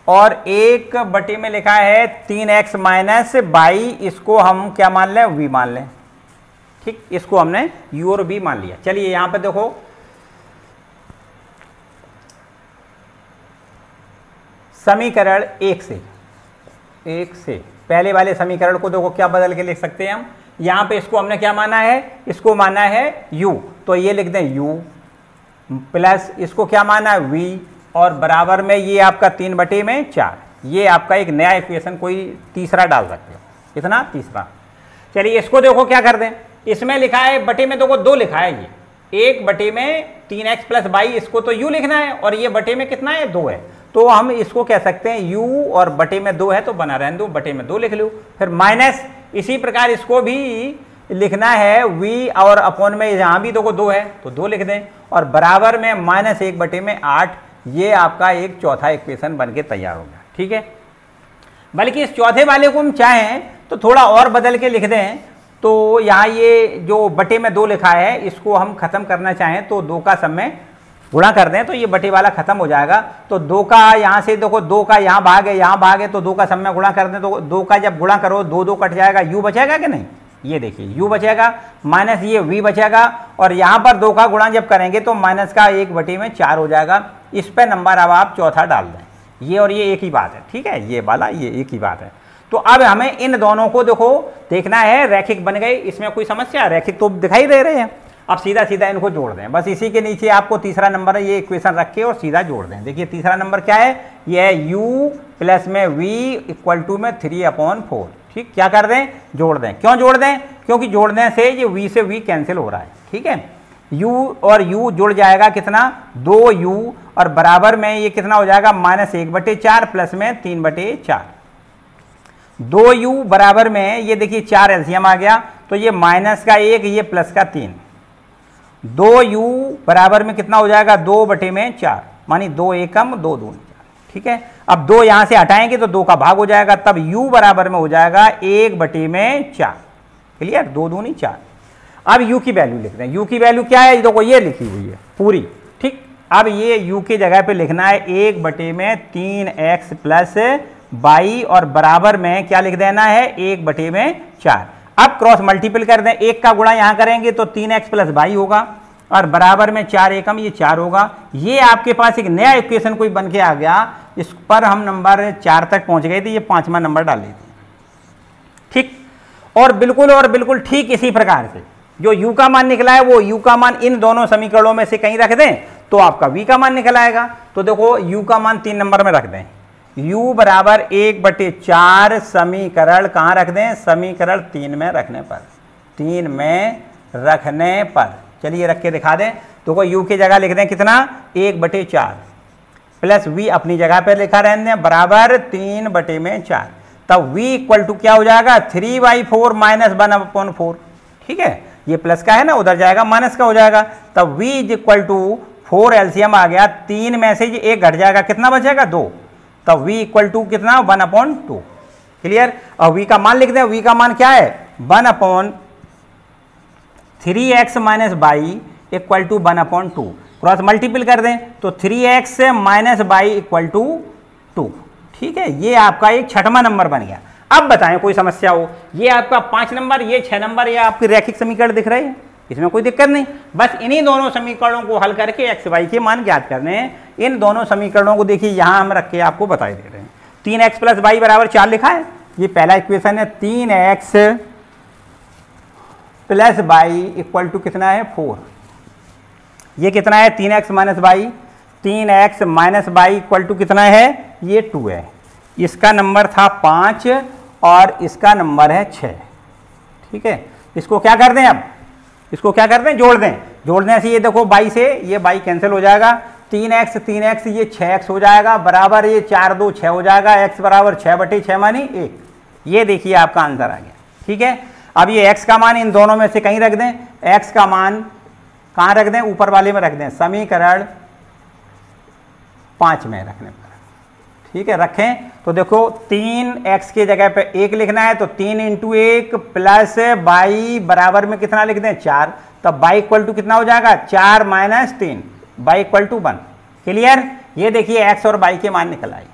और 1 बटे में लिखा है 3x माइनस वाई, इसको हम क्या मान लें, v मान लें। ठीक, इसको हमने u और v मान लिया। चलिए यहां पर देखो, समीकरण 1 से पहले वाले समीकरण को देखो क्या बदल के लिख सकते हैं हम। यहां पे इसको हमने क्या माना है, इसको माना है u, तो ये लिख दें u प्लस इसको क्या माना है v, और बराबर में ये आपका 3 बटे में 4। ये आपका एक नया इक्वेशन कोई तीसरा डाल सकते हो, कितना तीसरा। चलिए इसको देखो क्या कर दें। इसमें लिखा है बटे में देखो 2 लिखा है, ये 1 बटे में 3x प्लस वाई, इसको तो u लिखना है, और ये बटे में कितना है 2 है। तो हम इसको कह सकते हैं u और बटे में 2 है तो बना रहने दो, बटे में 2 लिख लो। फिर माइनस इसी प्रकार इसको भी लिखना है v, और अपॉन में यहाँ भी देखो 2 है तो 2 लिख दें, और बराबर में -1 बटे में 8। ये आपका एक चौथा इक्वेशन बन के तैयार हो गया। ठीक है, बल्कि इस चौथे वाले को हम चाहें तो थोड़ा और बदल के लिख दें। तो यहाँ ये जो बटे में 2 लिखा है, इसको हम खत्म करना चाहें तो 2 का समय गुणा कर दें तो ये बटे वाला खत्म हो जाएगा। तो 2 का यहाँ से देखो 2 का यहाँ भाग है, यहाँ भाग है, तो 2 का समय गुणा कर दें तो 2 का जब गुणा करो 2 कट जाएगा, u बचेगा कि नहीं, ये देखिए u बचेगा, माइनस ये v बचेगा, और यहाँ पर 2 का गुणा जब करेंगे तो माइनस का 1 बटे में 4 हो जाएगा। इस पे नंबर अब आप चौथा डाल दें, ये और ये एक ही बात है। ठीक है, ये वाला ये एक ही बात है। तो अब हमें इन दोनों को देखो देखना है, रैखिक बन गए, इसमें कोई समस्या, रैखिक तो दिखाई दे रहे हैं। अब सीधा सीधा इनको जोड़ दें, बस इसी के नीचे आपको तीसरा नंबर है, ये इक्वेशन रख के और सीधा जोड़ दें। देखिए तीसरा नंबर क्या है, ये है u प्लस में v इक्वल टू में 3/4। ठीक, क्या कर दें, जोड़ दें। क्यों जोड़ दें, क्योंकि जोड़ने से ये v से v कैंसिल हो रहा है। ठीक है, u और u जुड़ जाएगा कितना 2u, और बराबर में ये कितना हो जाएगा -1/4 प्लस में 3/4। 2u बराबर में ये देखिए 4 एलसीएम आ गया, तो ये माइनस का 1, ये प्लस का 3। 2u बराबर में कितना हो जाएगा 2 बटे में 4, मानी 2 एकम 2 दूनी 4। ठीक है, अब 2 यहां से हटाएंगे तो 2 का भाग हो जाएगा, तब u बराबर में हो जाएगा 1 बटे में 4। क्लियर, 2 दूनी 4। अब u की वैल्यू लिख दें। u की वैल्यू क्या है, देखो ये लिखी हुई है पूरी। ठीक, अब ये u की जगह पे लिखना है 1 बटे में 3x प्लस वाई, और बराबर में क्या लिख देना है 1 बटे में 4। अब क्रॉस मल्टीपल कर दें, 1 का गुणा यहां करेंगे तो 3x प्लस वाई होगा, और बराबर में 4 एकम ये 4 होगा। ये आपके पास एक नया इक्वेशन कोई बन के आ गया। इस पर हम नंबर 4 तक पहुंच गए थे, ये 5वां नंबर डाल लेते। ठीक, और बिल्कुल ठीक इसी प्रकार से जो u का मान निकला है वो u का मान इन दोनों समीकरणों में से कहीं रख दें तो आपका v का मान निकल आएगा। तो देखो u का मान 3 नंबर में रख दें, u बराबर 1/4 समीकरण कहाँ रख दें, समीकरण 3 में रखने पर, 3 में रखने पर। चलिए रख के दिखा दें। तो को u की जगह लिख दें कितना 1/4 प्लस v अपनी जगह पर लिखा रहने दें बराबर 3 बटे में 4। तब v इक्वल टू क्या हो जाएगा 3/4 माइनस 1/4। ठीक है, ये प्लस का है ना, उधर जाएगा माइनस का हो जाएगा। तब v is equal to 4 LCM आ गया, 3 में से 1 घट जाएगा, कितना बचेगा 2। तब v इक्वल टू कितना 1/2। क्लियर, और v का मान लिख दें, v का मान क्या है 1/3x minus y equal to 1/2। Cross multiple कर दें तो 3x minus y equal to 2। ठीक है, ये आपका एक छठवां नंबर बन गया। अब बताएं कोई समस्या हो, ये आपका 5 नंबर, ये 6 नंबर, ये आपके रैखिक समीकरण दिख रहे हैं, इसमें कोई दिक्कत नहीं। बस इन्हीं दोनों समीकरणों को हल करके एक्स वाई के मान ज्ञात करने हैं। इन दोनों समीकरणों को देखिए यहाँ हम रख के आपको बता दे रहे हैं। 3x प्लस वाई बराबर 4 लिखा है, ये पहला इक्वेशन है। 3x plus Y equal to कितना है 4। ये कितना है 3x minus y, 3x minus y equal to कितना है, ये 2 है। इसका नंबर था 5 और इसका नंबर है 6। ठीक है, इसको क्या कर दें, अब इसको क्या कर दें, जोड़ दें। जोड़ने से ये देखो बाई से ये बाई कैंसिल हो जाएगा, 3x 3x ये 6x हो जाएगा, बराबर ये 4 2 6 हो जाएगा, x बराबर 6/6 मानी 1। ये देखिए आपका आंसर आ गया। ठीक है, अब ये x का मान इन दोनों में से कहीं रख दें। x का मान कहाँ रख दें, ऊपर वाले में रख दें, समीकरण 5 में रखने पर। ठीक है, रखें तो देखो 3x की जगह पे 1 लिखना है, तो 3 × 1 प्लस बाई बराबर में कितना लिख दें 4, तब बाई इक्वल टू कितना हो जाएगा 4 - 3, बाई इक्वल टू 1। क्लियर, ये देखिए x और बाई के मान निकल आए।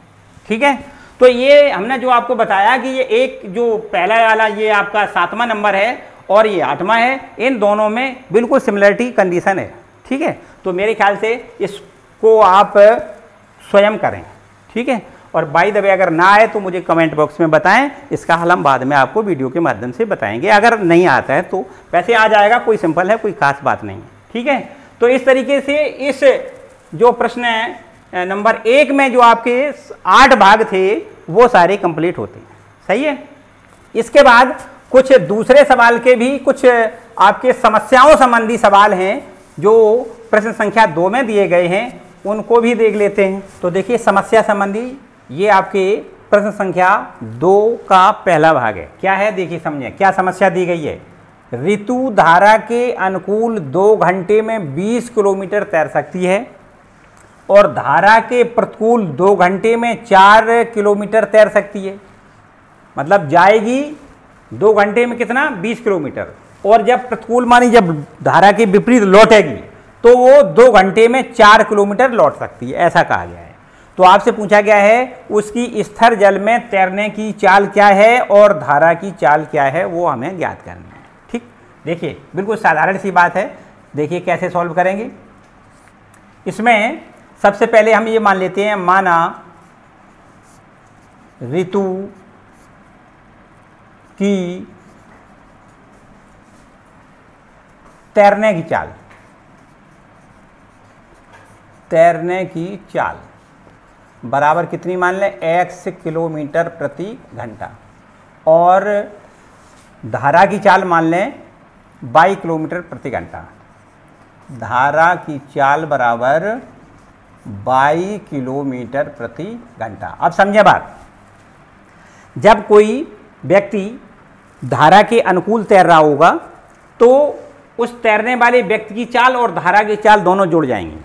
ठीक है, तो ये हमने जो आपको बताया कि ये एक जो पहला वाला ये आपका 7वां नंबर है और ये 8वां है, इन दोनों में बिल्कुल सिमिलरिटी कंडीशन है। ठीक है, तो मेरे ख्याल से इसको आप स्वयं करें। ठीक है, और बाय द वे अगर ना आए तो मुझे कमेंट बॉक्स में बताएं, इसका हल हम बाद में आपको वीडियो के माध्यम से बताएंगे। अगर नहीं आता है तो वैसे आ जाएगा, कोई सिंपल है, कोई खास बात नहीं है। ठीक है, तो इस तरीके से इस जो प्रश्न है नंबर 1 में जो आपके 8 भाग थे वो सारे कंप्लीट होते हैं। सही है, इसके बाद कुछ दूसरे सवाल के भी कुछ आपके समस्याओं संबंधी सवाल हैं जो प्रश्न संख्या 2 में दिए गए हैं, उनको भी देख लेते हैं। तो देखिए समस्या संबंधी ये आपके प्रश्न संख्या 2 का पहला भाग है। क्या है देखिए, समझिए क्या समस्या दी गई है। ऋतु धारा के अनुकूल 2 घंटे में 20 किलोमीटर तैर सकती है और धारा के प्रतिकूल 2 घंटे में 4 किलोमीटर तैर सकती है। मतलब जाएगी 2 घंटे में कितना 20 किलोमीटर, और जब प्रतिकूल मानी जब धारा के विपरीत लौटेगी तो वो 2 घंटे में 4 किलोमीटर लौट सकती है, ऐसा कहा गया है। तो आपसे पूछा गया है उसकी स्थिर जल में तैरने की चाल क्या है और धारा की चाल क्या है, वो हमें ज्ञात करना है। ठीक, देखिए बिल्कुल साधारण सी बात है। देखिए कैसे सॉल्व करेंगे। इसमें सबसे पहले हम ये मान लेते हैं, माना ऋतु की तैरने की चाल, तैरने की चाल बराबर कितनी मान लें, x किलोमीटर प्रति घंटा, और धारा की चाल मान लें 22 किलोमीटर प्रति घंटा। धारा की चाल बराबर 22 किलोमीटर प्रति घंटा। अब समझे बात, जब कोई व्यक्ति धारा के अनुकूल तैर रहा होगा तो उस तैरने वाले व्यक्ति की चाल और धारा की चाल दोनों जुड़ जाएंगी,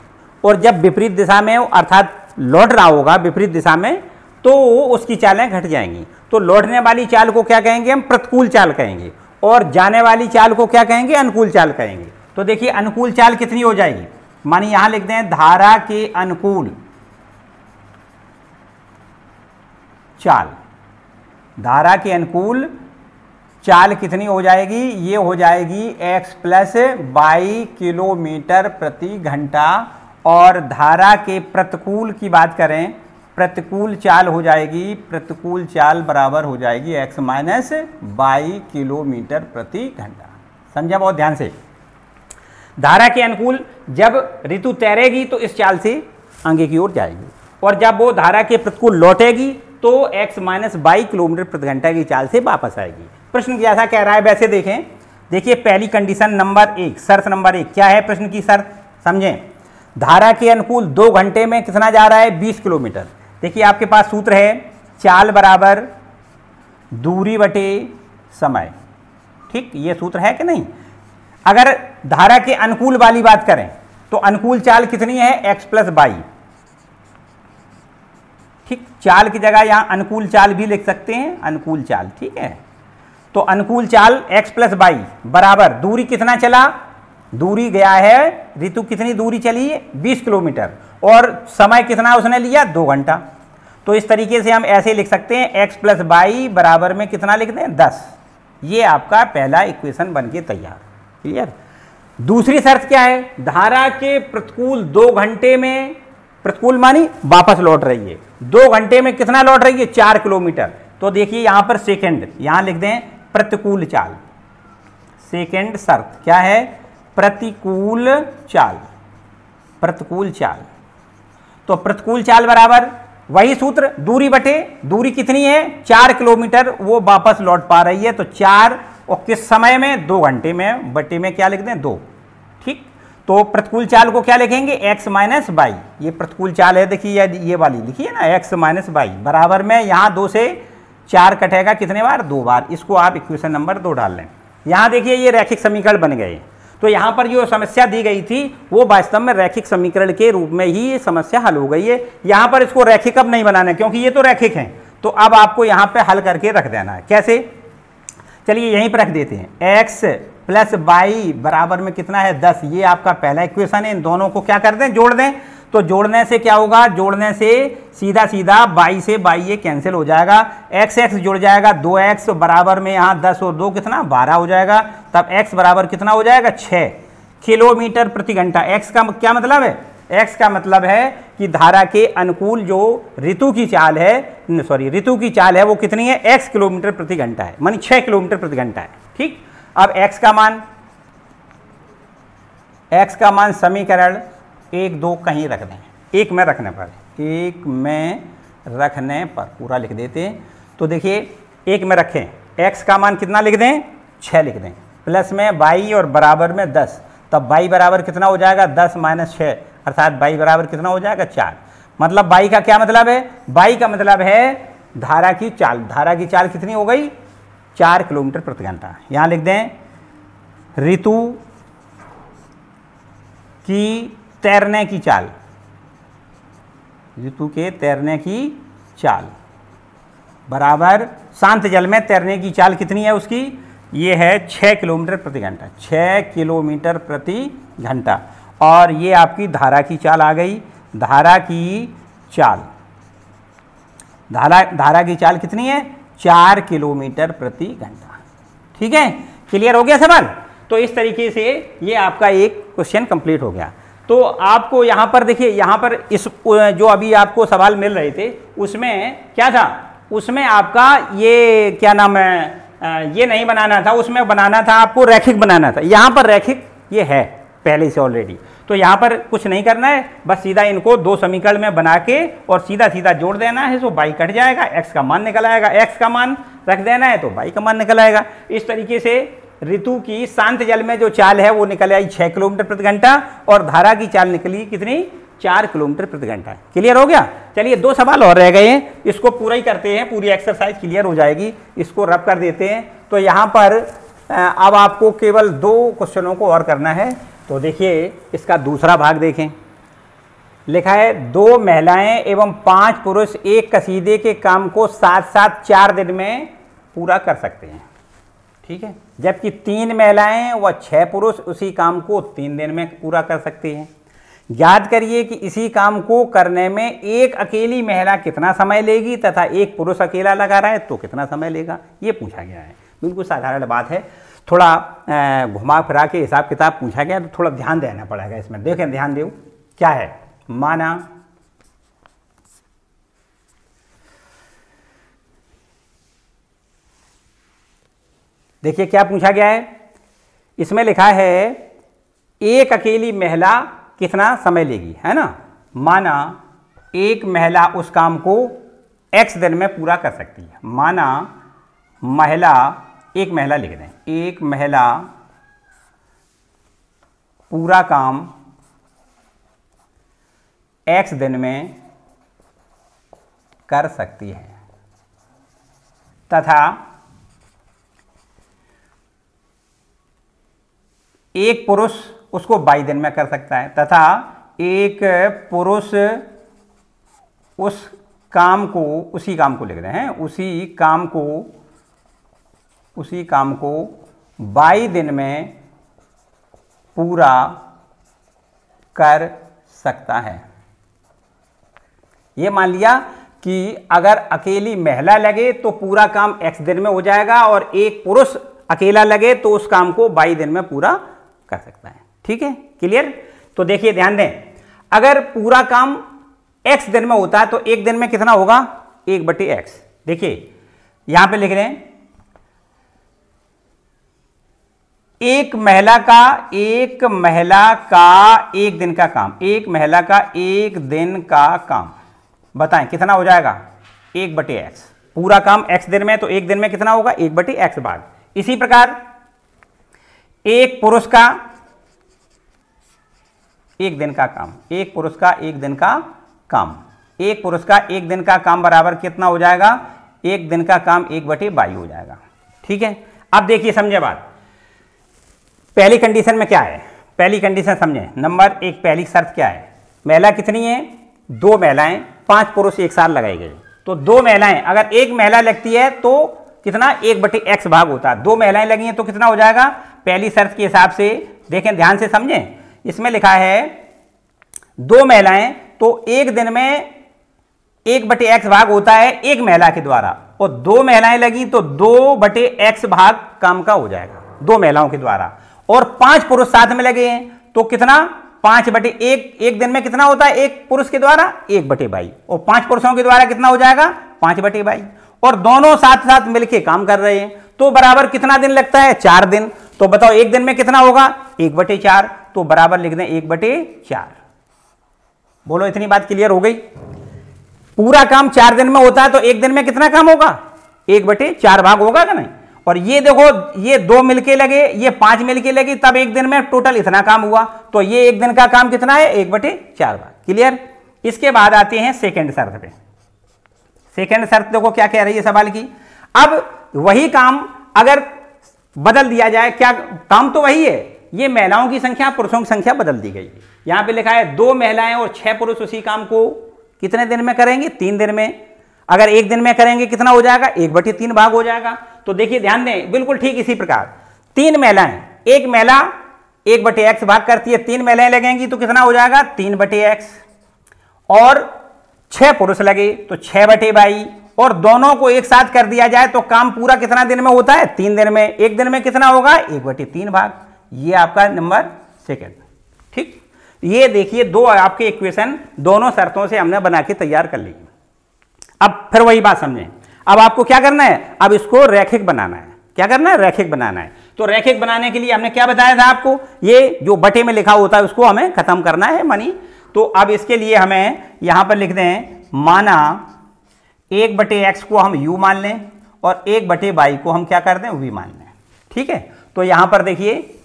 और जब विपरीत दिशा में अर्थात लौट रहा होगा विपरीत दिशा में तो उसकी चालें घट जाएंगी। तो लौटने वाली चाल को क्या कहेंगे हम, प्रतिकूल चाल कहेंगे, और जाने वाली चाल को क्या कहेंगे, अनुकूल चाल कहेंगे। तो देखिए अनुकूल चाल कितनी हो जाएगी, मानिए यहां लिख दें धारा के अनुकूल चाल, धारा के अनुकूल चाल कितनी हो जाएगी, ये हो जाएगी x प्लस 22 किलोमीटर प्रति घंटा, और धारा के प्रतिकूल की बात करें, प्रतिकूल चाल हो जाएगी, प्रतिकूल चाल बराबर हो जाएगी x माइनस 22 किलोमीटर प्रति घंटा। समझा बहुत ध्यान से। धारा के अनुकूल जब ऋतु तैरेगी तो इस चाल से आगे की ओर जाएगी, और जब वो धारा के प्रतिकूल लौटेगी तो x माइनस 22 किलोमीटर प्रति घंटा की चाल से वापस आएगी। प्रश्न जैसा कह रहा है वैसे देखें। देखिए पहली कंडीशन नंबर 1, शर्त नंबर 1 क्या है प्रश्न की शर्त, समझें। धारा के अनुकूल 2 घंटे में कितना जा रहा है 20 किलोमीटर। देखिए आपके पास सूत्र है चाल बराबर दूरी बटे समय। ठीक, ये सूत्र है कि नहीं। अगर धारा के अनुकूल वाली बात करें तो अनुकूल चाल कितनी है x प्लस 22। ठीक, चाल की जगह यहां अनुकूल चाल भी लिख सकते हैं, अनुकूल चाल। ठीक है, तो अनुकूल चाल x प्लस वाई बराबर दूरी कितना चला, दूरी गया है ऋतु कितनी दूरी चली है 20 किलोमीटर और समय कितना उसने लिया 2 घंटा। तो इस तरीके से हम ऐसे लिख सकते हैं x प्लस वाई बराबर में कितना लिख दें 10। ये आपका पहला इक्वेशन बन के तैयार। क्लियर। दूसरी शर्त क्या है, धारा के प्रतिकूल 2 घंटे में, प्रतिकूल मानी वापस लौट रही है, 2 घंटे में कितना लौट रही है 4 किलोमीटर। तो देखिए यहां पर सेकंड, यहां लिख दें प्रतिकूल चाल। सेकंड शर्त क्या है, प्रतिकूल चाल। प्रतिकूल चाल, तो प्रतिकूल चाल बराबर वही सूत्र, दूरी बटे दूरी कितनी है 4 किलोमीटर, वो वापस लौट पा रही है तो 4 और किस समय में 2 घंटे में, बटे में क्या लिख दें 2। ठीक, तो प्रतिकूल चाल को क्या लिखेंगे x माइनस वाई। ये प्रतिकूल चाल है, देखिए ये वाली लिखिए ना x माइनस वाई बराबर में यहाँ 2 से 4 कटेगा कितने बार 2 बार। इसको आप इक्वेशन नंबर 2 डाल लें। यहाँ देखिए ये रैखिक समीकरण बन गए। तो यहाँ पर जो समस्या दी गई थी वो वास्तव में रैखिक समीकरण के रूप में ही ये समस्या हल हो गई है। यहाँ पर इसको रैखिक अब नहीं बनाना है क्योंकि ये तो रैखिक हैं, तो अब आपको यहाँ पे हल करके रख देना है। कैसे, चलिए यहीं पर रख देते हैं। x प्लस वाई बराबर में कितना है 10, ये आपका पहला इक्वेशन है। इन दोनों को क्या कर दें, जोड़ दें। तो जोड़ने से क्या होगा, जोड़ने से सीधा सीधा y से y ये कैंसिल हो जाएगा, x x जुड़ जाएगा 2x बराबर में यहाँ 10 और 2 कितना 12 हो जाएगा। तब x बराबर कितना हो जाएगा 6 किलोमीटर प्रति घंटा। x का क्या मतलब है, x का मतलब है कि धारा के अनुकूल जो ऋतु की चाल है, सॉरी ऋतु की चाल है वो कितनी है x किलोमीटर प्रति घंटा है, मानी 6 किलोमीटर प्रति घंटा है। ठीक, अब x का मान समीकरण 1 2 कहीं रख दें, 1 में रखने पर, 1 में रखने पर पूरा लिख देते हैं। तो देखिए 1 में रखें, x का मान कितना लिख दें 6 लिख दें, प्लस में y और बराबर में 10, तब y बराबर कितना हो जाएगा 10 माइनस 6 अर्थात y बराबर कितना हो जाएगा 4। मतलब y का क्या मतलब है, y का मतलब है धारा की चाल। धारा की चाल कितनी हो गई 4 किलोमीटर प्रति घंटा। यहाँ लिख दें ऋतु की तैरने की चाल, ऋतु के तैरने की चाल बराबर शांत जल में तैरने की चाल कितनी है उसकी, ये है 6 किलोमीटर प्रति घंटा, 6 किलोमीटर प्रति घंटा। और ये आपकी धारा की चाल आ गई, धारा की चाल, धारा की चाल कितनी है 4 किलोमीटर प्रति घंटा। ठीक है, क्लियर हो गया सवाल। तो इस तरीके से ये आपका एक क्वेश्चन कंप्लीट हो गया। तो आपको यहाँ पर देखिए, यहाँ पर इस जो अभी आपको सवाल मिल रहे थे उसमें क्या था, उसमें आपका ये क्या नाम है, ये नहीं बनाना था, उसमें बनाना था आपको रैखिक बनाना था। यहाँ पर रैखिक ये है पहले से ऑलरेडी, तो यहाँ पर कुछ नहीं करना है, बस सीधा इनको 2 समीकरण में बना के और सीधा सीधा जोड़ देना है। तो y कट जाएगा, x का मान निकल आएगा, x का मान रख देना है तो y का मान निकल आएगा। इस तरीके से ऋतु की शांत जल में जो चाल है वो निकल आई 6 किलोमीटर प्रति घंटा और धारा की चाल निकली कितनी 4 किलोमीटर प्रति घंटा। क्लियर हो गया। चलिए 2 सवाल और रह गए हैं, इसको पूरा ही करते हैं, पूरी एक्सरसाइज क्लियर हो जाएगी। इसको रब कर देते हैं। तो यहाँ पर अब आपको केवल 2 क्वेश्चनों को और करना है। तो देखिए इसका दूसरा भाग देखें, लिखा है 2 महिलाएं एवं 5 पुरुष एक कसीदे के काम को साथ साथ 4 दिन में पूरा कर सकते हैं। ठीक है, जबकि 3 महिलाएं व 6 पुरुष उसी काम को 3 दिन में पूरा कर सकते हैं। याद करिए कि इसी काम को करने में एक अकेली महिला कितना समय लेगी तथा एक पुरुष अकेला लगा रहा है तो कितना समय लेगा, ये पूछा गया है। बिल्कुल साधारण बात है, थोड़ा घुमा फिरा के हिसाब किताब पूछा गया तो थोड़ा ध्यान देना पड़ेगा इसमें। देखें, ध्यान दो क्या है, माना देखिए क्या पूछा गया है, इसमें लिखा है एक अकेली महिला कितना समय लेगी, है ना। माना एक महिला उस काम को x दिन में पूरा कर सकती है। माना महिला, एक महिला लिख दें, एक महिला पूरा काम x दिन में कर सकती है तथा एक पुरुष उसको 22 दिन में कर सकता है तथा एक पुरुष उस काम को, उसी काम को लिख रहे हैं, उसी काम को उसी काम को 22 दिन में पूरा कर सकता है। ये मान लिया कि अगर अकेली महिला लगे तो पूरा काम x दिन में हो जाएगा और एक पुरुष अकेला लगे तो उस काम को 22 दिन में पूरा कर सकता है। ठीक है, क्लियर? तो देखिए ध्यान दें, अगर पूरा काम x दिन में होता है तो एक दिन में कितना होगा? 1/x। देखिए यहां पे लिख रहे हैं, एक महिला का एक दिन का काम, एक महिला का एक दिन का काम बताएं कितना हो जाएगा? 1/x। पूरा काम x दिन में तो एक दिन में कितना होगा? 1/x भाग। इसी प्रकार एक पुरुष का एक दिन का काम, एक पुरुष का एक दिन का काम, एक पुरुष का एक दिन का काम बराबर कितना हो जाएगा? एक दिन का काम 1/22 हो जाएगा। ठीक है, अब देखिए समझे बात। पहली कंडीशन में क्या है? पहली कंडीशन समझें। नंबर 1 पहली शर्त क्या है? महिला कितनी है? 2 महिलाएं, 5 पुरुष एक साथ लगाई गई। तो 2 महिलाएं, अगर एक महिला लगती है तो कितना? 1/x भाग होता है। 2 महिलाएं लगी हैं तो कितना हो जाएगा? पहली शर्त के हिसाब से देखें, ध्यान से समझें। इसमें लिखा है 2 महिलाएं तो एक दिन में 1/x भाग होता है एक महिला के द्वारा, और 2 महिलाएं लगी तो 2/x भाग काम का हो जाएगा 2 महिलाओं के द्वारा। और 5 पुरुष साथ में लगे हैं तो कितना? 5/1। एक दिन में कितना होता है एक पुरुष के द्वारा? 1/22। और 5 पुरुषों के द्वारा कितना हो जाएगा? 5/22। और दोनों साथ साथ मिलके काम कर रहे हैं तो बराबर कितना दिन लगता है? 4 दिन। तो बताओ एक दिन में कितना होगा? 1/4। तो बराबर लिख दें 1/4। बोलो इतनी बात क्लियर हो गई? पूरा काम 4 दिन में होता है तो एक दिन में कितना काम होगा? 1/4 भाग होगा कि नहीं? और ये देखो, ये 2 मिलके लगे, ये 5 मिलके लगी, तब एक दिन में टोटल इतना काम हुआ। तो ये एक दिन का काम कितना है? 1/4 भाग। क्लियर? इसके बाद आते हैं सेकंड शर्त पे। सेकंड शर्त देखो क्या कह रही है सवाल की। अब वही काम अगर बदल दिया जाए, क्या काम तो वही है, ये महिलाओं की संख्या पुरुषों की संख्या बदल दी गई। यहां पे लिखा है 2 महिलाएं और 6 पुरुष उसी काम को कितने दिन में करेंगे? 3 दिन में। अगर एक दिन में करेंगे कितना हो जाएगा? 1/3 भाग हो जाएगा। तो देखिए ध्यान दें, बिल्कुल ठीक इसी प्रकार 3 महिलाएं, एक महिला 1/x भाग करती है, 3 महिलाएं लगेंगी तो कितना हो जाएगा? 3/x। और 6 पुरुष लगे तो 6/22। और दोनों को एक साथ कर दिया जाए तो काम पूरा कितना दिन में होता है? 3 दिन में। एक दिन में कितना होगा? 1/3 भाग। ये आपका नंबर सेकंड। ठीक, ये देखिए 2 आपके इक्वेशन दोनों शर्तों से हमने बना के तैयार कर ली। अब फिर वही बात समझें। अब आपको क्या करना है? अब इसको रैखिक बनाना है। क्या करना है? रैखिक बनाना है। तो रैखिक बनाने के लिए हमने क्या बताया था आपको? ये जो बटे में लिखा होता है उसको हमें खत्म करना है मनी। तो अब इसके लिए हमें यहां पर लिख दें, माना 1/x को हम u मान लें और 1/y को हम क्या कर दें? v मान लें। ठीक है, तो यहां पर देखिए,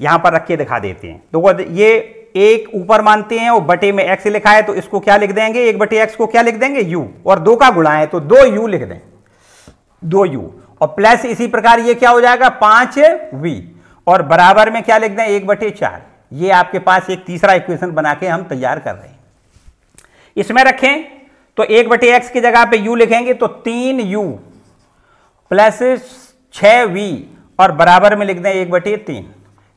यहां पर रख के दिखा देते हैं। तो ये एक ऊपर मानते हैं और बटे में x लिखा है तो इसको क्या लिख देंगे? 1/x को क्या लिख देंगे? u। और 2 का गुणा है तो 2u लिख दें, 2u। और प्लस इसी प्रकार ये क्या हो जाएगा? 5v। और बराबर में क्या लिख दें? 1/4। ये आपके पास एक तीसरा इक्वेशन बना के हम तैयार कर रहे हैं। इसमें रखें तो 1/x की जगह पे u लिखेंगे तो 3u प्लस 6v और बराबर में लिख दें 1/3।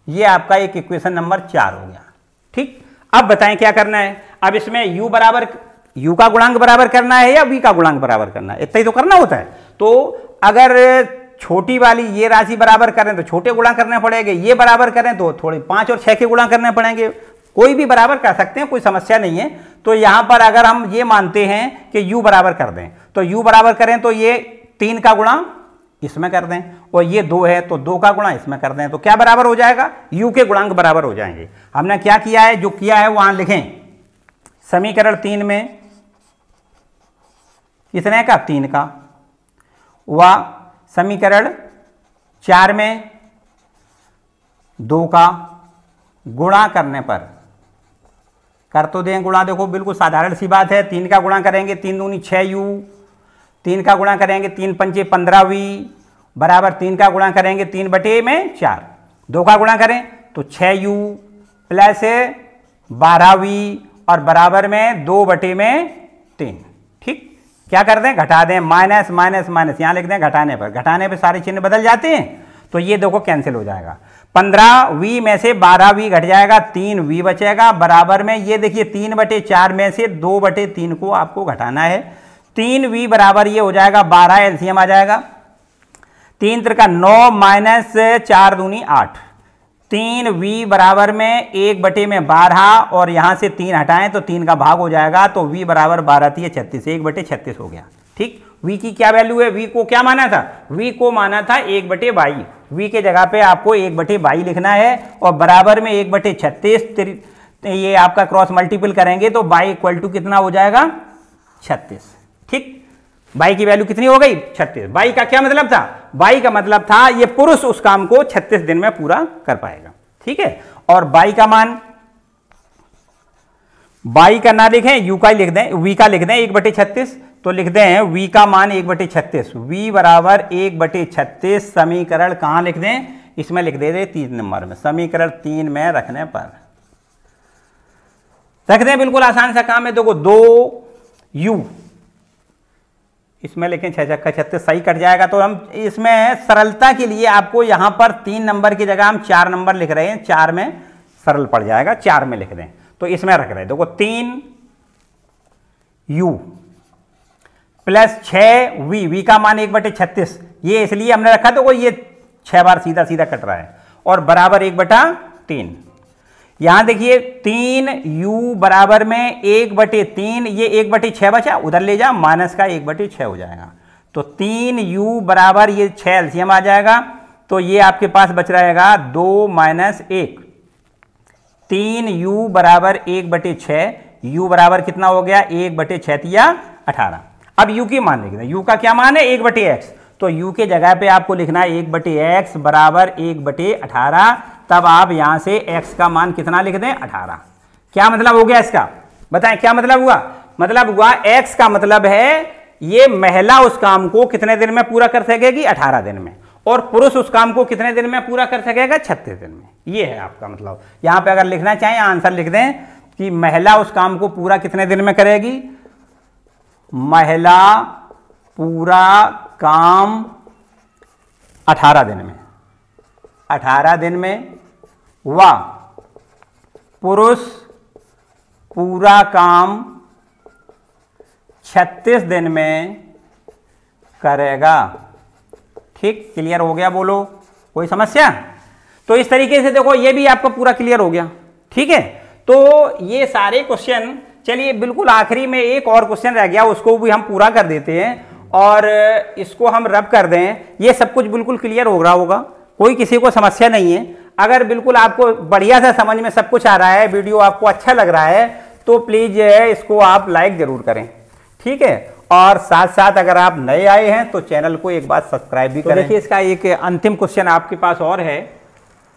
ये आपका एक इक्वेशन नंबर 4 हो गया। ठीक, अब बताएं क्या करना है? अब इसमें u का गुणांक बराबर करना है या v का गुणांक बराबर करना है? इतना ही तो करना होता है। तो अगर छोटी वाली ये राशि बराबर करें तो छोटे गुणा करने पड़ेंगे, ये बराबर करें तो थोड़े 5 और 6 के गुणा करने पड़ेंगे। कोई भी बराबर कर सकते हैं, कोई समस्या नहीं है। तो यहां पर अगर हम ये मानते हैं कि u बराबर कर दें तो u बराबर करें तो ये 3 का गुणा इसमें कर दें और ये 2 है तो 2 का गुणा इसमें कर दें तो क्या बराबर हो जाएगा? u के गुणांक बराबर हो जाएंगे। हमने क्या किया है? जो किया है वहां लिखें। समीकरण 3 में कितने का? 3 का। व समीकरण 4 में 2 का। गुणा करने पर कर तो दें गुणा, देखो बिल्कुल साधारण सी बात है। 3 का गुणा करेंगे 3 दूनी 6u, 3 का गुणा करेंगे 3 पंचे 15v बराबर 3 का गुणा करेंगे 3/4। 2 का गुणा करें तो 6u प्लस 12v और बराबर में 2/3। ठीक, क्या कर दें, घटा दें, माइनस माइनस माइनस, यहाँ लिख दें घटाने पर सारे चिन्ह बदल जाते हैं, तो ये देखो कैंसिल हो जाएगा। 15v में से 12v घट जाएगा, 3v बचेगा, बराबर में ये देखिए 3/4 में से 2/3 को आपको घटाना है। 3v बराबर ये हो जाएगा 12, एलसीएम आ जाएगा, 3 त्रिका 9 माइनस 4 दूनी 8, 3v बराबर में 1/12 और यहाँ से 3 हटाएं तो 3 का भाग हो जाएगा, तो v बराबर 12 थी 36, 1/36 हो गया। ठीक, v की क्या वैल्यू है, v को क्या माना था, v को माना था 1/22, v के जगह पे आपको 1/22 लिखना है और बराबर में 1/36, ये आपका क्रॉस मल्टीपल करेंगे तो y इक्वल टू कितना हो जाएगा 36। ठीक, y की वैल्यू कितनी हो गई 36। y का क्या मतलब था, y का मतलब था ये पुरुष उस काम को 36 दिन में पूरा कर पाएगा। ठीक है, और y का मान, y का ना लिखें, u का लिख दें, v का लिख दें 1/36, तो लिख दें v का मान 1/36, v बराबर 1/36 समीकरण कहां लिख दें, इसमें लिख दे 3 नंबर में, समीकरण 3 में रखने पर रख दें, बिल्कुल आसान सा काम है। देखो 2u इसमें लिखें 6 छक्का 36, सही कट जाएगा। तो हम इसमें सरलता के लिए आपको यहां पर 3 नंबर की जगह हम 4 नंबर लिख रहे हैं, 4 में सरल पड़ जाएगा, 4 में लिख दें, तो इसमें रख रहे हैं। देखो 3u प्लस 6v, का मान 1/36, ये इसलिए हमने रखा तो ये 6 बार सीधा सीधा कट रहा है, और बराबर 1/3। यहां देखिए 3u बराबर में 1/3, ये 1/6 बचा, उधर ले जा, माइनस का 1/6 हो जाएगा, तो 3u बराबर ये 6 एलसीएम आ जाएगा, तो ये आपके पास बच रहेगा 2 माइनस 1, 3u बराबर 1/6, u बराबर कितना हो गया 1/6 या 18। अब u की मान लिख दें, u का क्या मान है 1/x, तो u के जगह पे आपको लिखना है 1/x बराबर 1/18, तब आप यहां से x का मान कितना लिख दें 18। क्या मतलब हो गया इसका, बताएं क्या मतलब हुआ, मतलब हुआ x का मतलब है ये महिला उस काम को कितने दिन में पूरा कर सकेगी 18 दिन में, और पुरुष उस काम को कितने दिन में पूरा कर सकेगा 36 दिन में। ये है आपका मतलब। यहां पे अगर लिखना चाहें आंसर लिख दें कि महिला उस काम को पूरा कितने दिन में करेगी, महिला पूरा काम 18 दिन में, 18 दिन में, व पुरुष पूरा काम 36 दिन में करेगा। ठीक, क्लियर हो गया, बोलो कोई समस्या। तो इस तरीके से देखो ये भी आपका पूरा क्लियर हो गया। ठीक है, तो ये सारे क्वेश्चन, चलिए बिल्कुल आखिरी में एक और क्वेश्चन रह गया, उसको भी हम पूरा कर देते हैं और इसको हम रब कर दें। ये सब कुछ बिल्कुल क्लियर हो रहा होगा, कोई किसी को समस्या नहीं है। अगर बिल्कुल आपको बढ़िया सा समझ में सब कुछ आ रहा है, वीडियो आपको अच्छा लग रहा है, तो प्लीज इसको आप लाइक जरूर करें। ठीक है, और साथ साथ अगर आप नए आए हैं तो चैनल को एक बार सब्सक्राइब भी करें। देखिए इसका एक अंतिम क्वेश्चन आपके पास और है,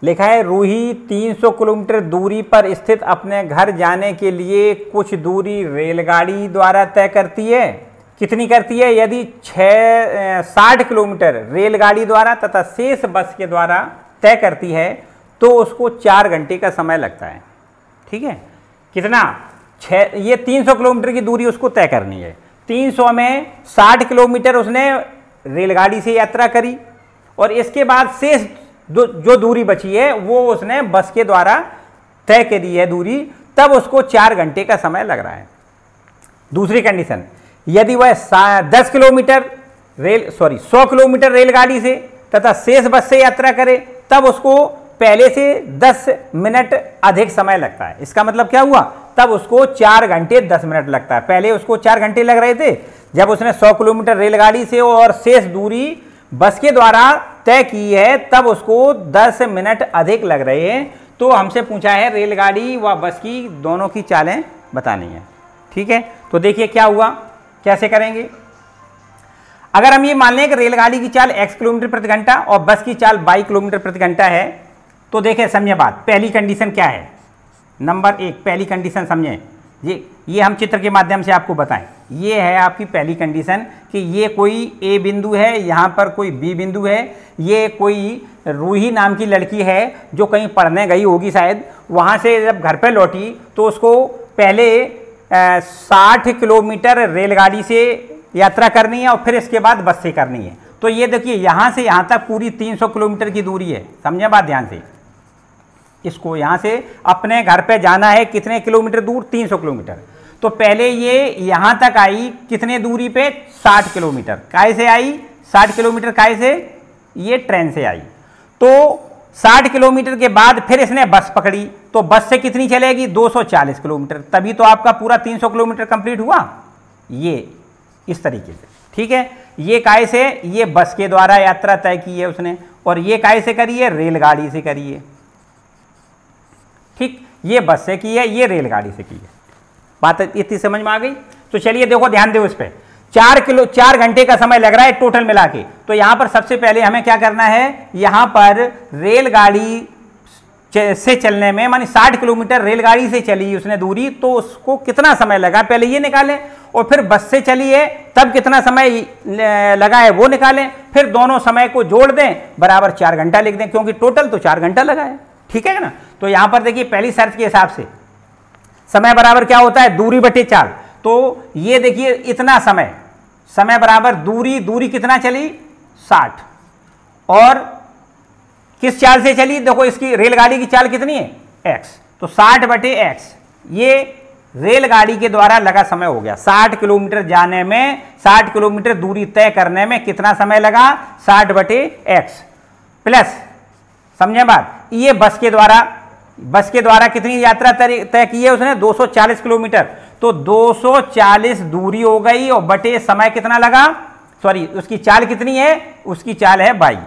लिखा है रूही 300 किलोमीटर दूरी पर स्थित अपने घर जाने के लिए कुछ दूरी रेलगाड़ी द्वारा तय करती है। कितनी करती है, यदि 60 किलोमीटर रेलगाड़ी द्वारा तथा शेष बस के द्वारा तय करती है तो उसको 4 घंटे का समय लगता है। ठीक है, कितना, ये 300 किलोमीटर की दूरी उसको तय करनी है, 300 में 60 किलोमीटर उसने रेलगाड़ी से यात्रा करी, और इसके बाद शेष जो दूरी बची है वो उसने बस के द्वारा तय करी है दूरी, तब उसको 4 घंटे का समय लग रहा है। दूसरी कंडीशन, यदि वह 100 किलोमीटर रेलगाड़ी से तथा शेष बस से यात्रा करे तब उसको पहले से 10 मिनट अधिक समय लगता है। इसका मतलब क्या हुआ, तब उसको 4 घंटे 10 मिनट लगता है। पहले उसको 4 घंटे लग रहे थे जब उसने 100 किलोमीटर रेलगाड़ी से और शेष दूरी बस के द्वारा तय की है, तब उसको 10 मिनट अधिक लग रहे हैं। तो हमसे पूछा है रेलगाड़ी व बस की दोनों की चालें बतानी है। ठीक है, तो देखिए क्या हुआ, कैसे करेंगे। अगर हम ये मान लें कि रेलगाड़ी की चाल x किलोमीटर प्रति घंटा और बस की चाल y किलोमीटर प्रति घंटा है, तो देखिए समझे बात, पहली कंडीशन क्या है, नंबर 1 पहली कंडीशन समझें, ये हम चित्र के माध्यम से आपको बताएं। ये है आपकी पहली कंडीशन कि ये कोई A बिंदु है, यहाँ पर कोई B बिंदु है, ये कोई रूही नाम की लड़की है जो कहीं पढ़ने गई होगी शायद, वहाँ से जब घर पे लौटी तो उसको पहले 60 किलोमीटर रेलगाड़ी से यात्रा करनी है और फिर इसके बाद बस से करनी है। तो ये देखिए यहाँ से यहाँ तक पूरी 300 किलोमीटर की दूरी है, समझे बात ध्यान से। इसको यहाँ से अपने घर पे जाना है कितने किलोमीटर दूर, 300 किलोमीटर। तो पहले ये यहाँ तक आई कितने दूरी पे, 60 किलोमीटर। काहे से आई, 60 किलोमीटर काहे से, ये ट्रेन से आई। तो 60 किलोमीटर के बाद फिर इसने बस पकड़ी, तो बस से कितनी चलेगी, 240 किलोमीटर। तभी तो आपका पूरा 300 किलोमीटर कंप्लीट हुआ, ये इस तरीके से। ठीक है, ये काहे से, ये बस के द्वारा यात्रा तय की है उसने, और ये काहे से करी है, रेलगाड़ी से करी है। ठीक, ये बस से की है, ये रेलगाड़ी से की है। बात इतनी समझ में आ गई। तो चलिए देखो, ध्यान दो इस पे। 4 घंटे का समय लग रहा है टोटल मिला के। तो यहां पर सबसे पहले हमें क्या करना है, यहां पर रेलगाड़ी से चलने में, मानी 60 किलोमीटर रेलगाड़ी से चली उसने दूरी, तो उसको कितना समय लगा पहले ये निकालें, और फिर बस से चली है तब कितना समय लगा है वो निकालें, फिर दोनों समय को जोड़ दें, बराबर 4 घंटा लिख दें, क्योंकि टोटल तो 4 घंटा लगा है। ठीक है ना। तो यहां पर देखिए पहली शर्त के हिसाब से समय बराबर क्या होता है, दूरी बटे चाल। तो ये देखिए इतना समय बराबर दूरी कितना चली, 60, और किस चाल से चली, देखो इसकी रेलगाड़ी की चाल कितनी है, x। तो 60 बटे x, ये रेलगाड़ी के द्वारा लगा समय हो गया। 60 किलोमीटर जाने में, 60 किलोमीटर दूरी तय करने में कितना समय लगा, 60 बटे x प्लस, समझे बात, ये बस के द्वारा कितनी यात्रा तय की है उसने, 240 किलोमीटर। तो 240 दूरी हो गई, और बटे समय कितना लगा, सॉरी उसकी चाल कितनी है, उसकी चाल है 22,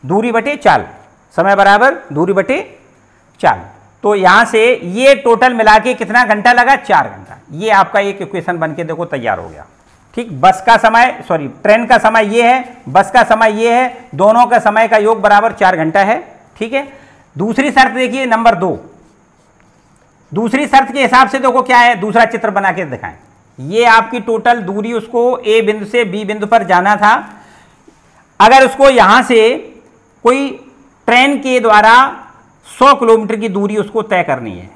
दूरी बटे चाल, समय बराबर दूरी बटे चाल। तो यहां से ये टोटल मिला के कितना घंटा लगा, 4 घंटा। ये आपका एक इक्वेशन बन के देखो तैयार हो गया। ठीक, बस का समय, सॉरी ट्रेन का समय ये है, बस का समय ये है, दोनों का समय का योग बराबर 4 घंटा है। ठीक है। दूसरी शर्त देखिए नंबर 2। दूसरी शर्त के हिसाब से देखो क्या है, दूसरा चित्र बना के दिखाएं। ये आपकी टोटल दूरी, उसको ए बिंदु से बी बिंदु पर जाना था। अगर उसको यहां से कोई ट्रेन के द्वारा 100 किलोमीटर की दूरी उसको तय करनी है,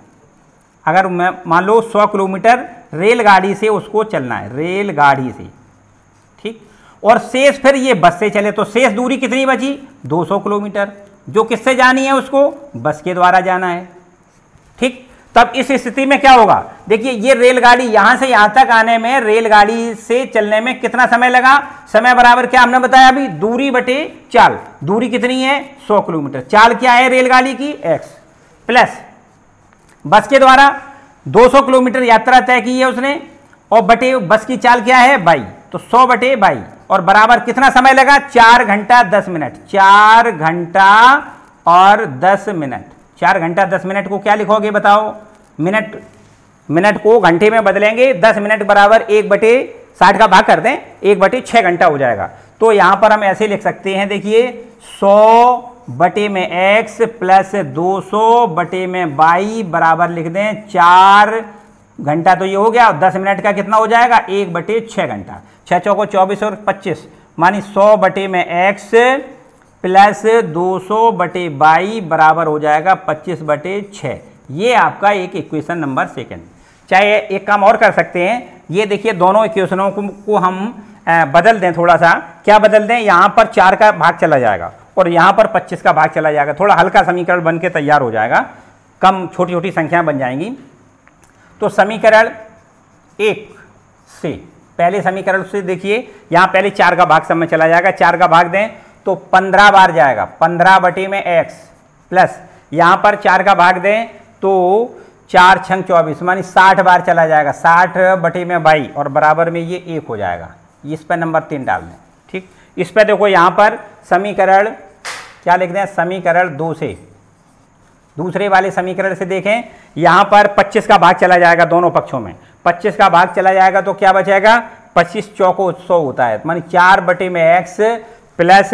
अगर मान लो 100 किलोमीटर रेलगाड़ी से उसको चलना है, रेलगाड़ी से, ठीक, और शेष फिर ये बस से चले, तो शेष दूरी कितनी बची, 200 किलोमीटर, जो किससे जानी है, उसको बस के द्वारा जाना है। ठीक, तब इस स्थिति में क्या होगा, देखिए ये रेलगाड़ी यहां से यहां तक आने में, रेलगाड़ी से चलने में कितना समय लगा, समय बराबर क्या हमने बताया अभी, दूरी बटे चाल। दूरी कितनी है, 100 किलोमीटर, चाल क्या है रेलगाड़ी की, x, प्लस बस के द्वारा 200 किलोमीटर यात्रा तय की है उसने, और बटे बस की चाल क्या है 22, तो 100 बटे 22, और बराबर कितना समय लगा, 4 घंटा 10 मिनट। 4 घंटा और 10 मिनट, 4 घंटा 10 मिनट को क्या लिखोगे बताओ, मिनट को घंटे में बदलेंगे, 10 मिनट बराबर 1/60 का भाग कर दें, 1/6 घंटा हो जाएगा। तो यहां पर हम ऐसे लिख सकते हैं, देखिए 100 बटे में x प्लस 200 बटे में 22 बराबर लिख दें 4 घंटा, तो ये हो गया। 10 मिनट का कितना हो जाएगा, 1/6 घंटा, 6 चौको 24 और 25, मानी 100 बटे में x प्लस 200 बटे 22 बराबर हो जाएगा 25/6। ये आपका एक इक्वेशन नंबर सेकंड। चाहे एक काम और कर सकते हैं, ये देखिए दोनों इक्वेशनों को हम बदल दें, थोड़ा सा क्या बदल दें, यहाँ पर 4 का भाग चला जाएगा और यहाँ पर 25 का भाग चला जाएगा, थोड़ा हल्का समीकरण बन के तैयार हो जाएगा, कम छोटी छोटी संख्या बन जाएंगी। तो समीकरण 1 से, पहले समीकरण से देखिए, यहाँ पहले 4 का भाग सब में चला जाएगा, 4 का भाग दें तो 15 बार जाएगा, 15 बटे में x, प्लस यहाँ पर 4 का भाग दें तो 4 छंग 24, मानी 60 बार चला जाएगा, 60 बटे में 22, और बराबर में ये 1 हो जाएगा। इस पर नंबर 3 डाल दें। ठीक, इस पर देखो यहाँ पर समीकरण क्या लिख दें, समीकरण 2 से, दूसरे वाले समीकरण से देखें, यहाँ पर 25 का भाग चला जाएगा दोनों पक्षों में, 25 का भाग चला जाएगा तो क्या बचेगा, 25 चौको 100 होता है, मानी 4 बटे में x प्लस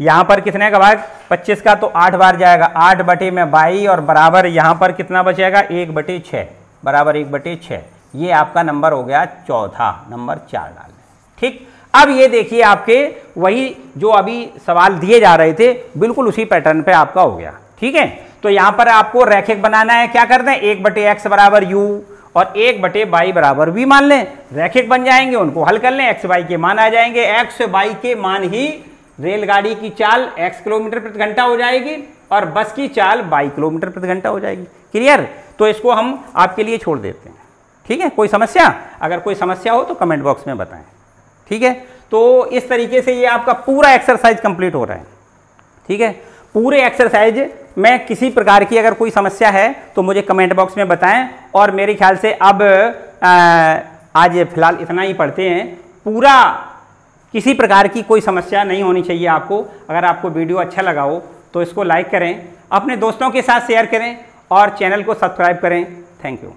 यहाँ पर कितने का भाग, 25 का, तो 8 बार जाएगा, 8 बटे में 22, और बराबर यहाँ पर कितना बचेगा, 1/6, बराबर 1/6। ये आपका नंबर हो गया चौथा, नंबर 4 डाल दें। ठीक, अब ये देखिए आपके वही जो अभी सवाल दिए जा रहे थे, बिल्कुल उसी पैटर्न पे आपका हो गया। ठीक है, तो यहाँ पर आपको रैखिक बनाना है, क्या कर दें, 1/x बराबर u, और 1/y बराबर v मान लें, रैखिक बन जाएंगे, उनको हल कर लें, एक्स वाई के मान आ जाएंगे। एक्स वाई के मान ही रेलगाड़ी की चाल x किलोमीटर प्रति घंटा हो जाएगी और बस की चाल y किलोमीटर प्रति घंटा हो जाएगी। क्लियर? तो इसको हम आपके लिए छोड़ देते हैं। ठीक है, कोई समस्या? अगर कोई समस्या हो तो कमेंट बॉक्स में बताएं। ठीक है, तो इस तरीके से ये आपका पूरा एक्सरसाइज कंप्लीट हो रहा है। ठीक है, पूरे एक्सरसाइज में किसी प्रकार की अगर कोई समस्या है तो मुझे कमेंट बॉक्स में बताएं। और मेरे ख्याल से अब आज फिलहाल इतना ही पढ़ते हैं। पूरा किसी प्रकार की कोई समस्या नहीं होनी चाहिए आपको। अगर आपको वीडियो अच्छा लगा हो तो इसको लाइक करें, अपने दोस्तों के साथ शेयर करें और चैनल को सब्सक्राइब करें। Thank you.